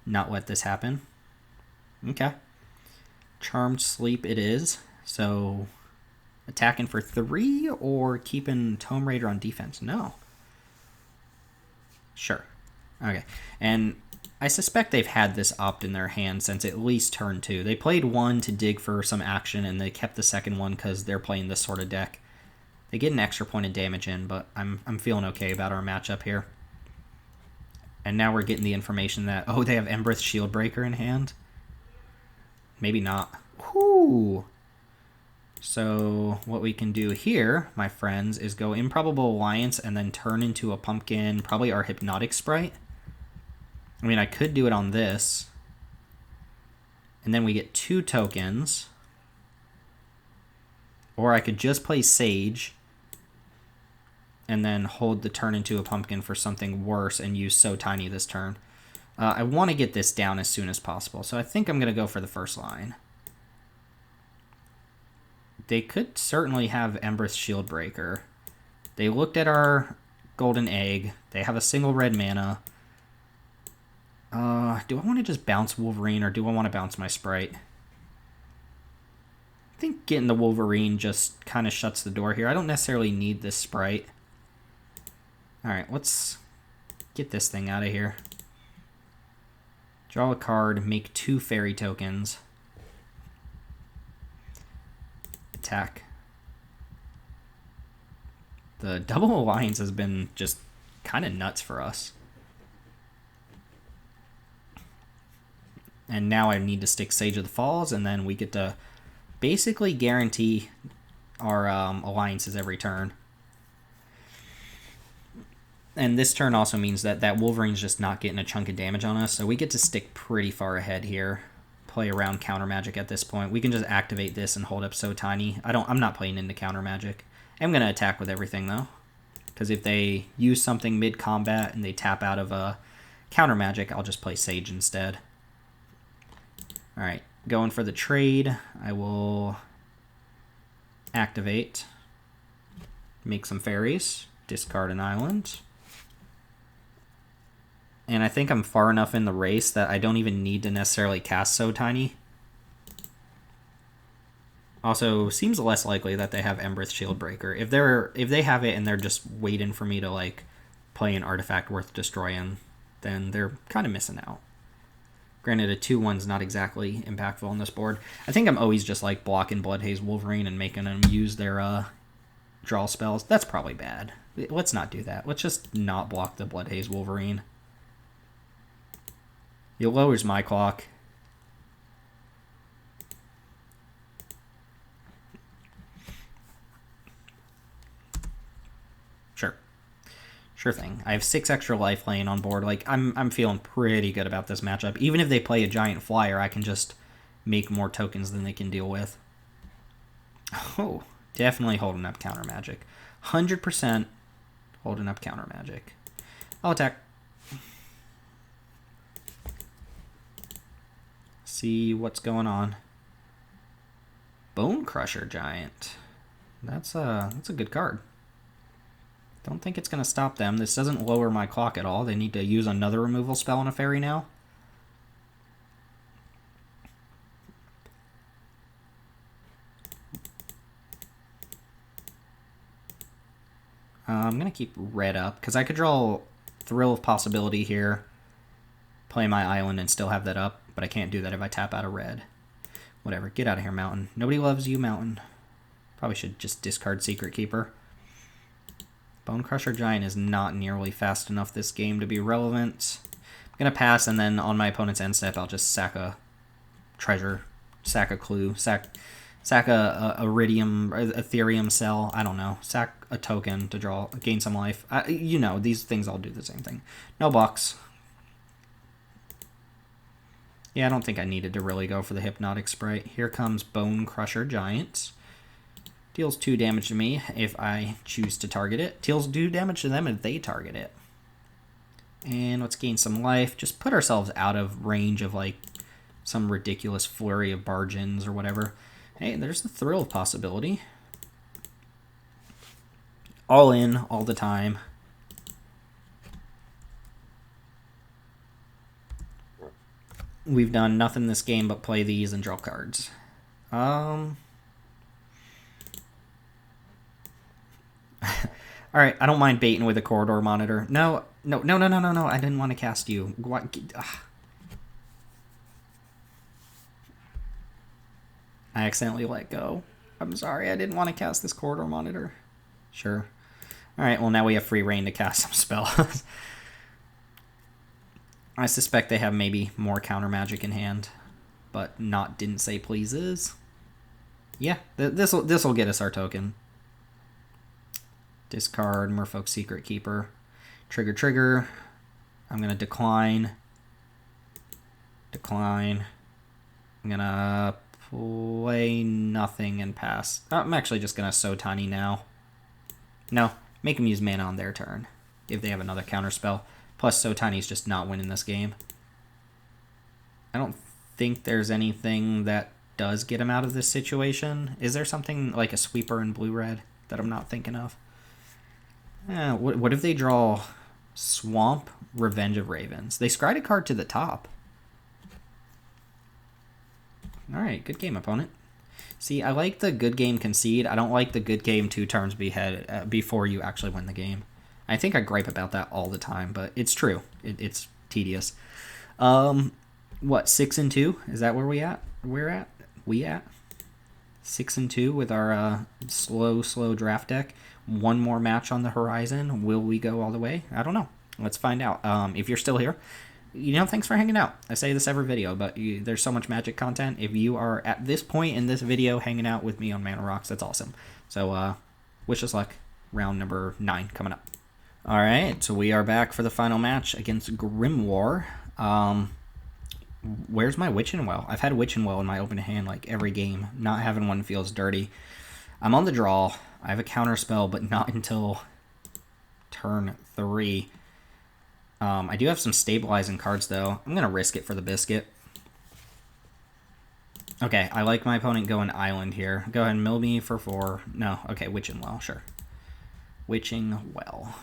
S1: not let this happen. Okay. Charmed Sleep it is. So, attacking for 3 or keeping Tome Raider on defense? No. Sure. Okay. And I suspect they've had this opt in their hand since at least turn 2. They played 1 to dig for some action, and they kept the second one because they're playing this sort of deck. They get an extra point of damage in, but I'm feeling okay about our matchup here. And now we're getting the information that, oh, they have Embereth Shieldbreaker in hand? Maybe not. Whoo! So what we can do here, my friends, is go Improbable Alliance and then turn into a pumpkin, probably our Hypnotic Sprite. I mean, I could do it on this. And then we get 2 tokens. Or I could just play Sage and then hold the turn into a pumpkin for something worse and use So Tiny this turn. I want to get this down as soon as possible, so I think I'm going to go for the first line. They could certainly have Embereth Shieldbreaker. They looked at our golden egg. They have a single red mana. Do I want to just bounce Wolverine or do I want to bounce my Sprite? I think getting the Wolverine just kind of shuts the door here. I don't necessarily need this Sprite. Alright, let's get this thing out of here. Draw a card, make 2 fairy tokens. Attack. The double alliance has been just kind of nuts for us. And now I need to stick Sage of the Falls, and then we get to basically guarantee our alliances every turn. And this turn also means that that Wolverine's just not getting a chunk of damage on us, so we get to stick pretty far ahead here. Play around counter magic at this point. We can just activate this and hold up So Tiny. I'm not playing into counter magic. I'm going to attack with everything though, because if they use something mid-combat and they tap out of a counter magic, I'll just play Sage instead. Alright, going for the trade. I will activate, make some fairies, discard an island. And I think I'm far enough in the race that I don't even need to necessarily cast So Tiny. Also, seems less likely that they have Embereth Shieldbreaker. If they have it and they're just waiting for me to like play an artifact worth destroying, then they're kind of missing out. Granted, a 2/1's not exactly impactful on this board. I think I'm always just like blocking Bloodhaze Wolverine and making them use their draw spells. That's probably bad. Let's not do that. Let's just not block the Bloodhaze Wolverine. It lowers my clock. Sure thing. I have 6 extra life laying on board. Like I'm feeling pretty good about this matchup. Even if they play a giant flyer, I can just make more tokens than they can deal with. Oh, definitely holding up counter magic. 100% Holding up counter magic. I'll attack. See what's going on. Bone Crusher Giant. That's a good card. Don't think it's going to stop them. This doesn't lower my clock at all. They need to use another removal spell on a fairy now. I'm going to keep red up, because I could draw Thrill of Possibility here, play my island, and still have that up, but I can't do that if I tap out of red. Whatever, get out of here, Mountain. Nobody loves you, Mountain. Probably should just discard Secret Keeper. Bone Crusher Giant is not nearly fast enough this game to be relevant. I'm going to pass, and then on my opponent's end step, I'll just sack a treasure, sack a clue, sack a iridium, ethereum cell, I don't know, sack a token to gain some life. You know, these things all do the same thing. No box. Yeah, I don't think I needed to really go for the Hypnotic Sprite. Here comes Bone Crusher Giant. Deals 2 damage to me if I choose to target it. Deals 2 damage to them if they target it. And let's gain some life. Just put ourselves out of range of like some ridiculous flurry of bargains or whatever. Hey, there's the Thrill of Possibility. All in, all the time. We've done nothing this game but play these and draw cards. Alright, I don't mind baiting with a Corridor Monitor. No. I didn't want to cast you. What? I accidentally let go. I'm sorry, I didn't want to cast this Corridor Monitor. Sure. Alright, well now we have free reign to cast some spells. I suspect they have maybe more counter magic in hand, but not didn't say pleases. Yeah, this'll get us our token. Discard Merfolk Secret Keeper. Trigger. I'm gonna decline. I'm gonna play nothing and pass. I'm actually just gonna So Tiny now. No, make them use mana on their turn if they have another counter spell. Plus, So Tiny's just not winning this game. I don't think there's anything that does get him out of this situation. Is there something like a sweeper in blue-red that I'm not thinking of? What if they draw Swamp, Revenge of Ravens? They scryed a card to the top. Alright, good game, opponent. See, I like the good game concede. I don't like the good game 2 turns before you actually win the game. I think I gripe about that all the time, but it's true. It's tedious. What, 6 and 2? Is that where we at? We at 6 and 2 with our slow draft deck. One more match on the horizon. Will we go all the way? I don't know. Let's find out. If you're still here, thanks for hanging out. I say this every video, but there's so much Magic content. If you are at this point in this video hanging out with me on Mana Rocks, that's awesome. So wish us luck. Round number 9 coming up. Alright, so we are back for the final match against Grimoire. Where's my Witch and Well? I've had Witch and Well in my open hand like every game. Not having one feels dirty. I'm on the draw. I have a counter spell, but not until turn 3. I do have some stabilizing cards, though. I'm going to risk it for the biscuit. Okay, I like my opponent going Island here. Go ahead and mill me for 4. No, okay, Witching Well, sure. Witching Well.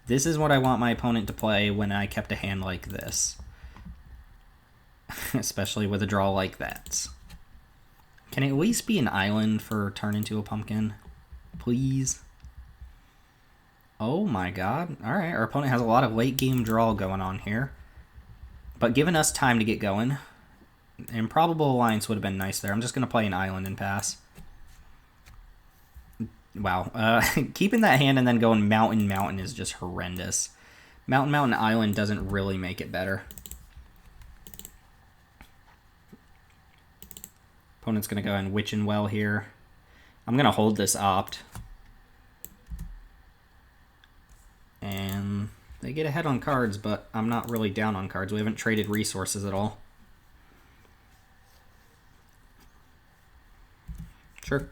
S1: This is what I want my opponent to play when I kept a hand like this. Especially with a draw like that. Can it at least be an island for turn into a pumpkin? Please? Oh my god. Alright, our opponent has a lot of late game draw going on here. But giving us time to get going. Improbable Alliance would have been nice there. I'm just going to play an island and pass. Wow. Keeping that hand and then going mountain is just horrendous. Mountain island doesn't really make it better. Opponent's going to go and Witch and Well here. I'm going to hold this opt. And they get ahead on cards, but I'm not really down on cards. We haven't traded resources at all. Sure.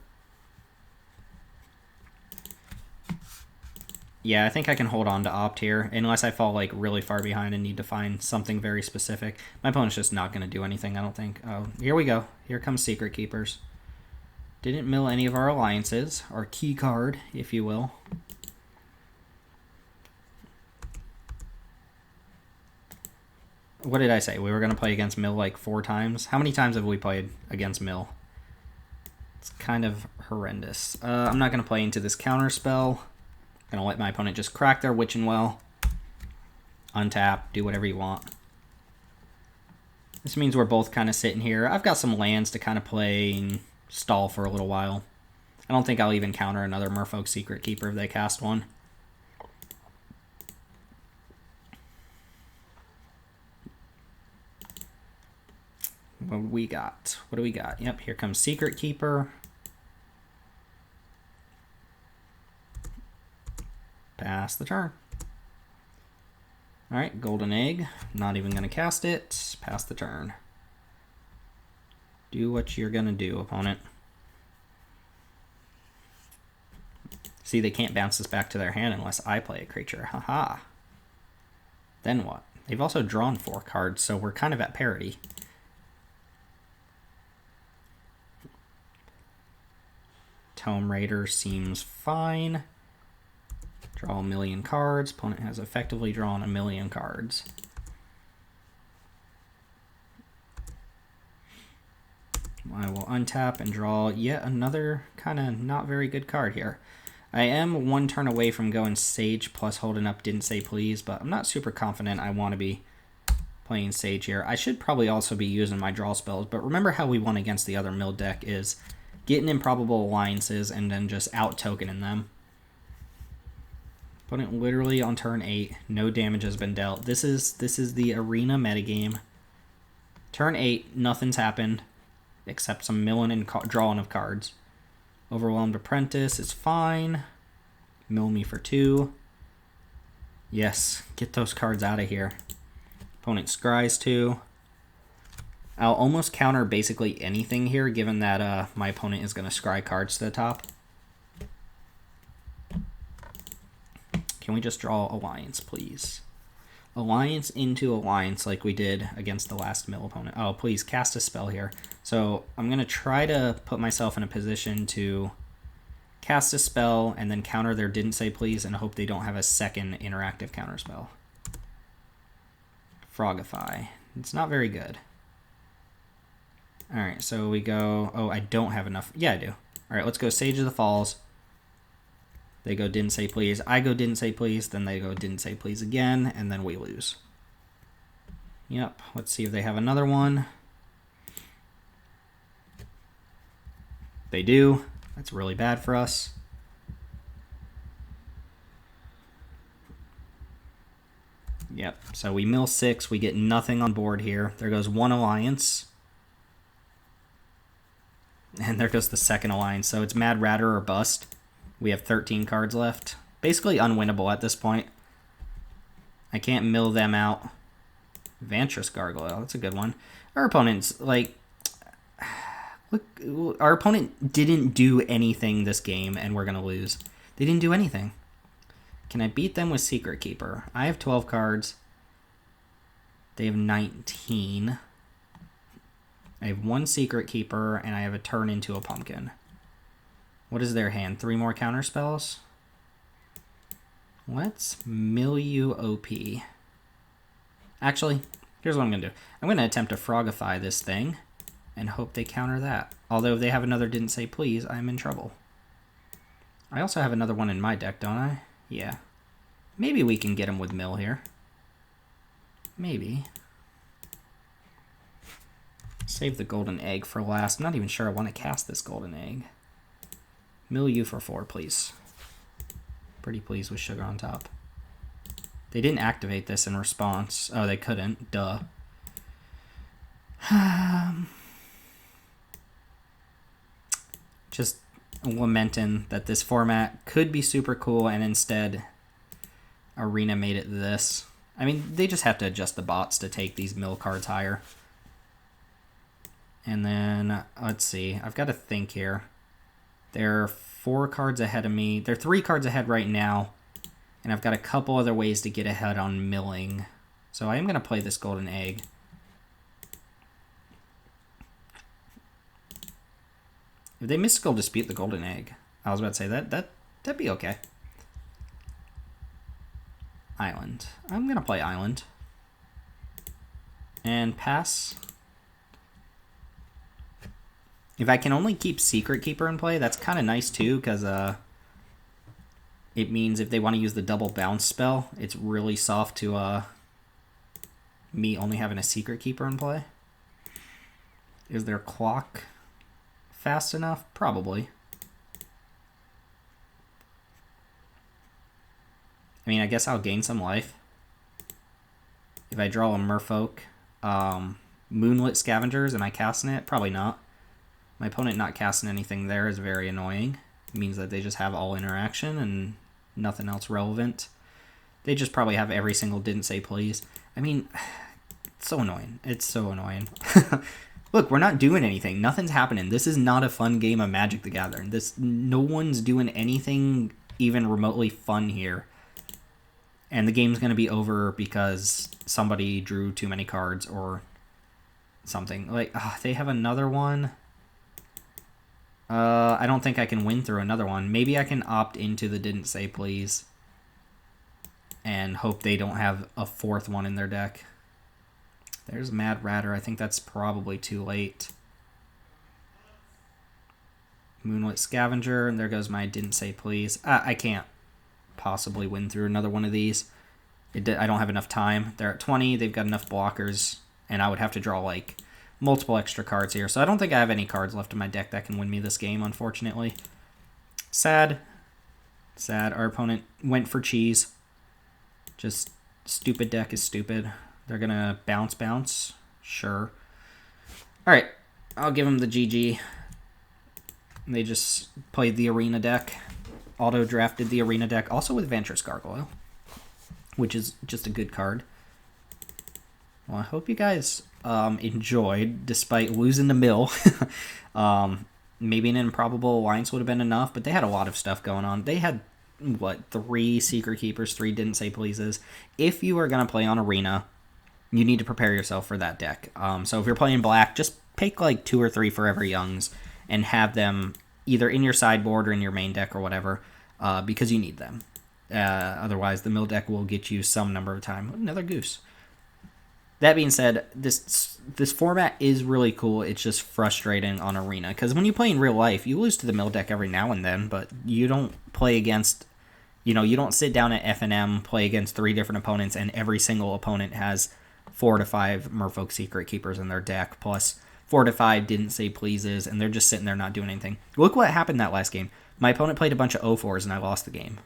S1: Yeah, I think I can hold on to Opt here, unless I fall like really far behind and need to find something very specific. My opponent's just not going to do anything, I don't think. Oh, here we go. Here comes Secret Keepers. Didn't mill any of our alliances, our key card, if you will. What did I say? We were going to play against mill like 4 times? How many times have we played against mill? It's kind of horrendous. I'm not going to play into this counter spell. I'm going to let my opponent just crack their Witching Well. Untap, do whatever you want. This means we're both kind of sitting here. I've got some lands to kind of play and stall for a little while. I don't think I'll even counter another Merfolk Secret Keeper if they cast one. What do we got? What do we got? Yep, here comes Secret Keeper. Pass the turn. Alright, Golden Egg. Not even going to cast it. Pass the turn. Do what you're going to do, opponent. See, they can't bounce this back to their hand unless I play a creature. Haha. Then what? They've also drawn 4 cards, so we're kind of at parity. Tome Raider seems fine. Draw 1,000,000 cards. Opponent has effectively drawn 1,000,000 cards. I will untap and draw yet another kind of not very good card here. I am 1 turn away from going Sage plus holding up Didn't Say Please, but I'm not super confident I want to be playing Sage here. I should probably also be using my draw spells, but remember how we won against the other mill deck is getting Improbable Alliances and then just out-tokening them. Opponent literally on turn 8, no damage has been dealt. This is the arena metagame. Turn 8, nothing's happened except some milling and drawing of cards. Overwhelmed Apprentice is fine. Mill me for 2. Yes, get those cards out of here. Opponent scries 2. I'll almost counter basically anything here, given that my opponent is going to scry cards to the top. Can we just draw Alliance, please? Alliance into Alliance like we did against the last mill opponent. Oh, please, cast a spell here. So I'm going to try to put myself in a position to cast a spell and then counter their Didn't Say Please and hope they don't have a second interactive counter spell. Frogify. It's not very good. Alright, so we go... Oh, I don't have enough. Yeah, I do. Alright, let's go Sage of the Falls. They go Didn't Say Please. I go Didn't Say Please. Then they go Didn't Say Please again. And then we lose. Yep. Let's see if they have another one. They do. That's really bad for us. Yep. So we mill 6. We get nothing on board here. There goes 1 alliance. And there goes the second alliance. So it's Mad Ratter or bust. We have 13 cards left. Basically unwinnable at this point. I can't mill them out. Vantress Gargoyle. That's a good one. Our opponent's like... Look, our opponent didn't do anything this game, and we're going to lose. They didn't do anything. Can I beat them with Secret Keeper? I have 12 cards. They have 19. I have 1 Secret Keeper, and I have a turn into a pumpkin. What is their hand? 3 more counter spells? Let's mill you OP. Actually, here's what I'm going to do. I'm going to attempt to Frogify this thing and hope they counter that. Although if they have another Didn't Say Please, I'm in trouble. I also have another one in my deck, don't I? Yeah. Maybe we can get him with mill here. Maybe. Save the golden egg for last. I'm not even sure I want to cast this golden egg. Mill you for 4, please. Pretty pleased with sugar on top. They didn't activate this in response. Oh, they couldn't. Duh. Just lamenting that this format could be super cool and instead Arena made it this. I mean, they just have to adjust the bots to take these mill cards higher. And then, let's see. I've got to think here. They're 4 cards ahead of me. They're 3 cards ahead right now. And I've got a couple other ways to get ahead on milling. So I am going to play this golden egg. If they mystical dispute the golden egg, I was about to say that'd be okay. Island. I'm going to play island. And pass. If I can only keep Secret Keeper in play, that's kind of nice too, because it means if they want to use the double bounce spell, it's really soft to me only having a Secret Keeper in play. Is their clock fast enough? Probably. I mean, I guess I'll gain some life. If I draw a Merfolk, Moonlit Scavengers, am I casting it? Probably not. My opponent not casting anything there is very annoying. It means that they just have all interaction and nothing else relevant. They just probably have every single didn't say please. I mean, it's so annoying. It's so annoying. Look, we're not doing anything. Nothing's happening. This is not a fun game of Magic the Gathering. No one's doing anything even remotely fun here. And the game's going to be over because somebody drew too many cards or something. Like, they have another one. I don't think I can win through another one. Maybe I can opt into the didn't say please and hope they don't have a fourth one in their deck. There's Mad Ratter. I think that's probably too late. Moonlit Scavenger, and there goes my didn't say please. I can't possibly win through another one of these. I don't have enough time. They're at 20. They've got enough blockers, and I would have to draw like multiple extra cards here. So I don't think I have any cards left in my deck that can win me this game, unfortunately. Sad. Sad. Our opponent went for cheese. Just stupid deck is stupid. They're going to bounce. Sure. All right. I'll give them the GG. They just played the arena deck. Auto-drafted the arena deck. Also with Ventress Gargoyle, which is just a good card. Well, I hope you guys enjoyed, despite losing the mill. Maybe an Improbable Alliance would have been enough, but they had a lot of stuff going on. They had, 3 Secret Keepers, 3 didn't say pleases. If you are going to play on Arena, you need to prepare yourself for that deck. So if you're playing black, just pick like 2 or 3 Forever Youngs and have them either in your sideboard or in your main deck or whatever, because you need them. Otherwise, the mill deck will get you some number of time. Another goose. That being said, this format is really cool. It's just frustrating on Arena, because when you play in real life, you lose to the mill deck every now and then, but you don't play against, you don't sit down at FNM, play against 3 different opponents, and every single opponent has 4 to 5 Merfolk Secret Keepers in their deck, plus 4 to 5 didn't say pleases, and they're just sitting there not doing anything. Look what happened that last game. My opponent played a bunch of O4s, and I lost the game.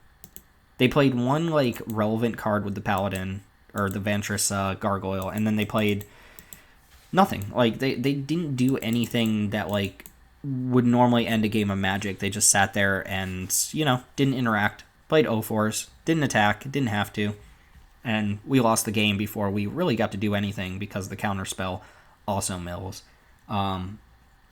S1: They played one relevant card with the Paladin, or the Ventress Gargoyle, and then they played nothing. They didn't do anything that would normally end a game of Magic. They just sat there and didn't interact. Played O4s, didn't attack, didn't have to, and we lost the game before we really got to do anything because the counter spell also mills. And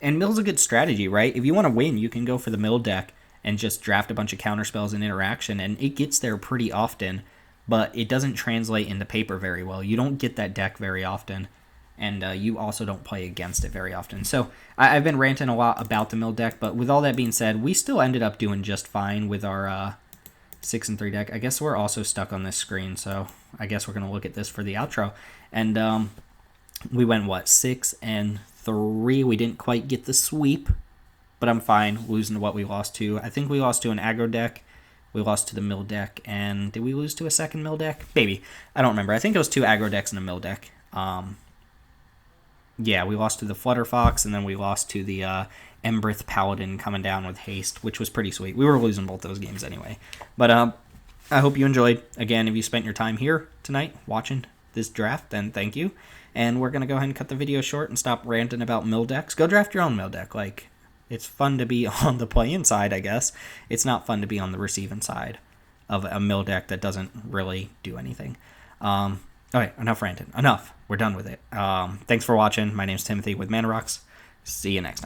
S1: mill's a good strategy, right? If you want to win, you can go for the mill deck and just draft a bunch of counter spells and interaction, and it gets there pretty often, but it doesn't translate into paper very well. You don't get that deck very often, and you also don't play against it very often. So I've been ranting a lot about the mill deck, but with all that being said, we still ended up doing just fine with our 6-3 deck. I guess we're also stuck on this screen, so I guess we're going to look at this for the outro. And we went, 6-3. We didn't quite get the sweep, but I'm fine losing to what we lost to. I think we lost to an aggro deck. We lost to the mill deck, and did we lose to a second mill deck? Maybe. I don't remember. I think it was 2 aggro decks and a mill deck. Yeah, we lost to the Flutterfox, and then we lost to the Embrith Paladin coming down with haste, which was pretty sweet. We were losing both those games anyway. But I hope you enjoyed. Again, if you spent your time here tonight watching this draft, then thank you. And we're going to go ahead and cut the video short and stop ranting about mill decks. Go draft your own mill deck. It's fun to be on the play-in side, I guess. It's not fun to be on the receiving side of a mill deck that doesn't really do anything. Okay, enough ranting. Enough. We're done with it. Thanks for watching. My name's Timothy with Mana Rocks. See you next time.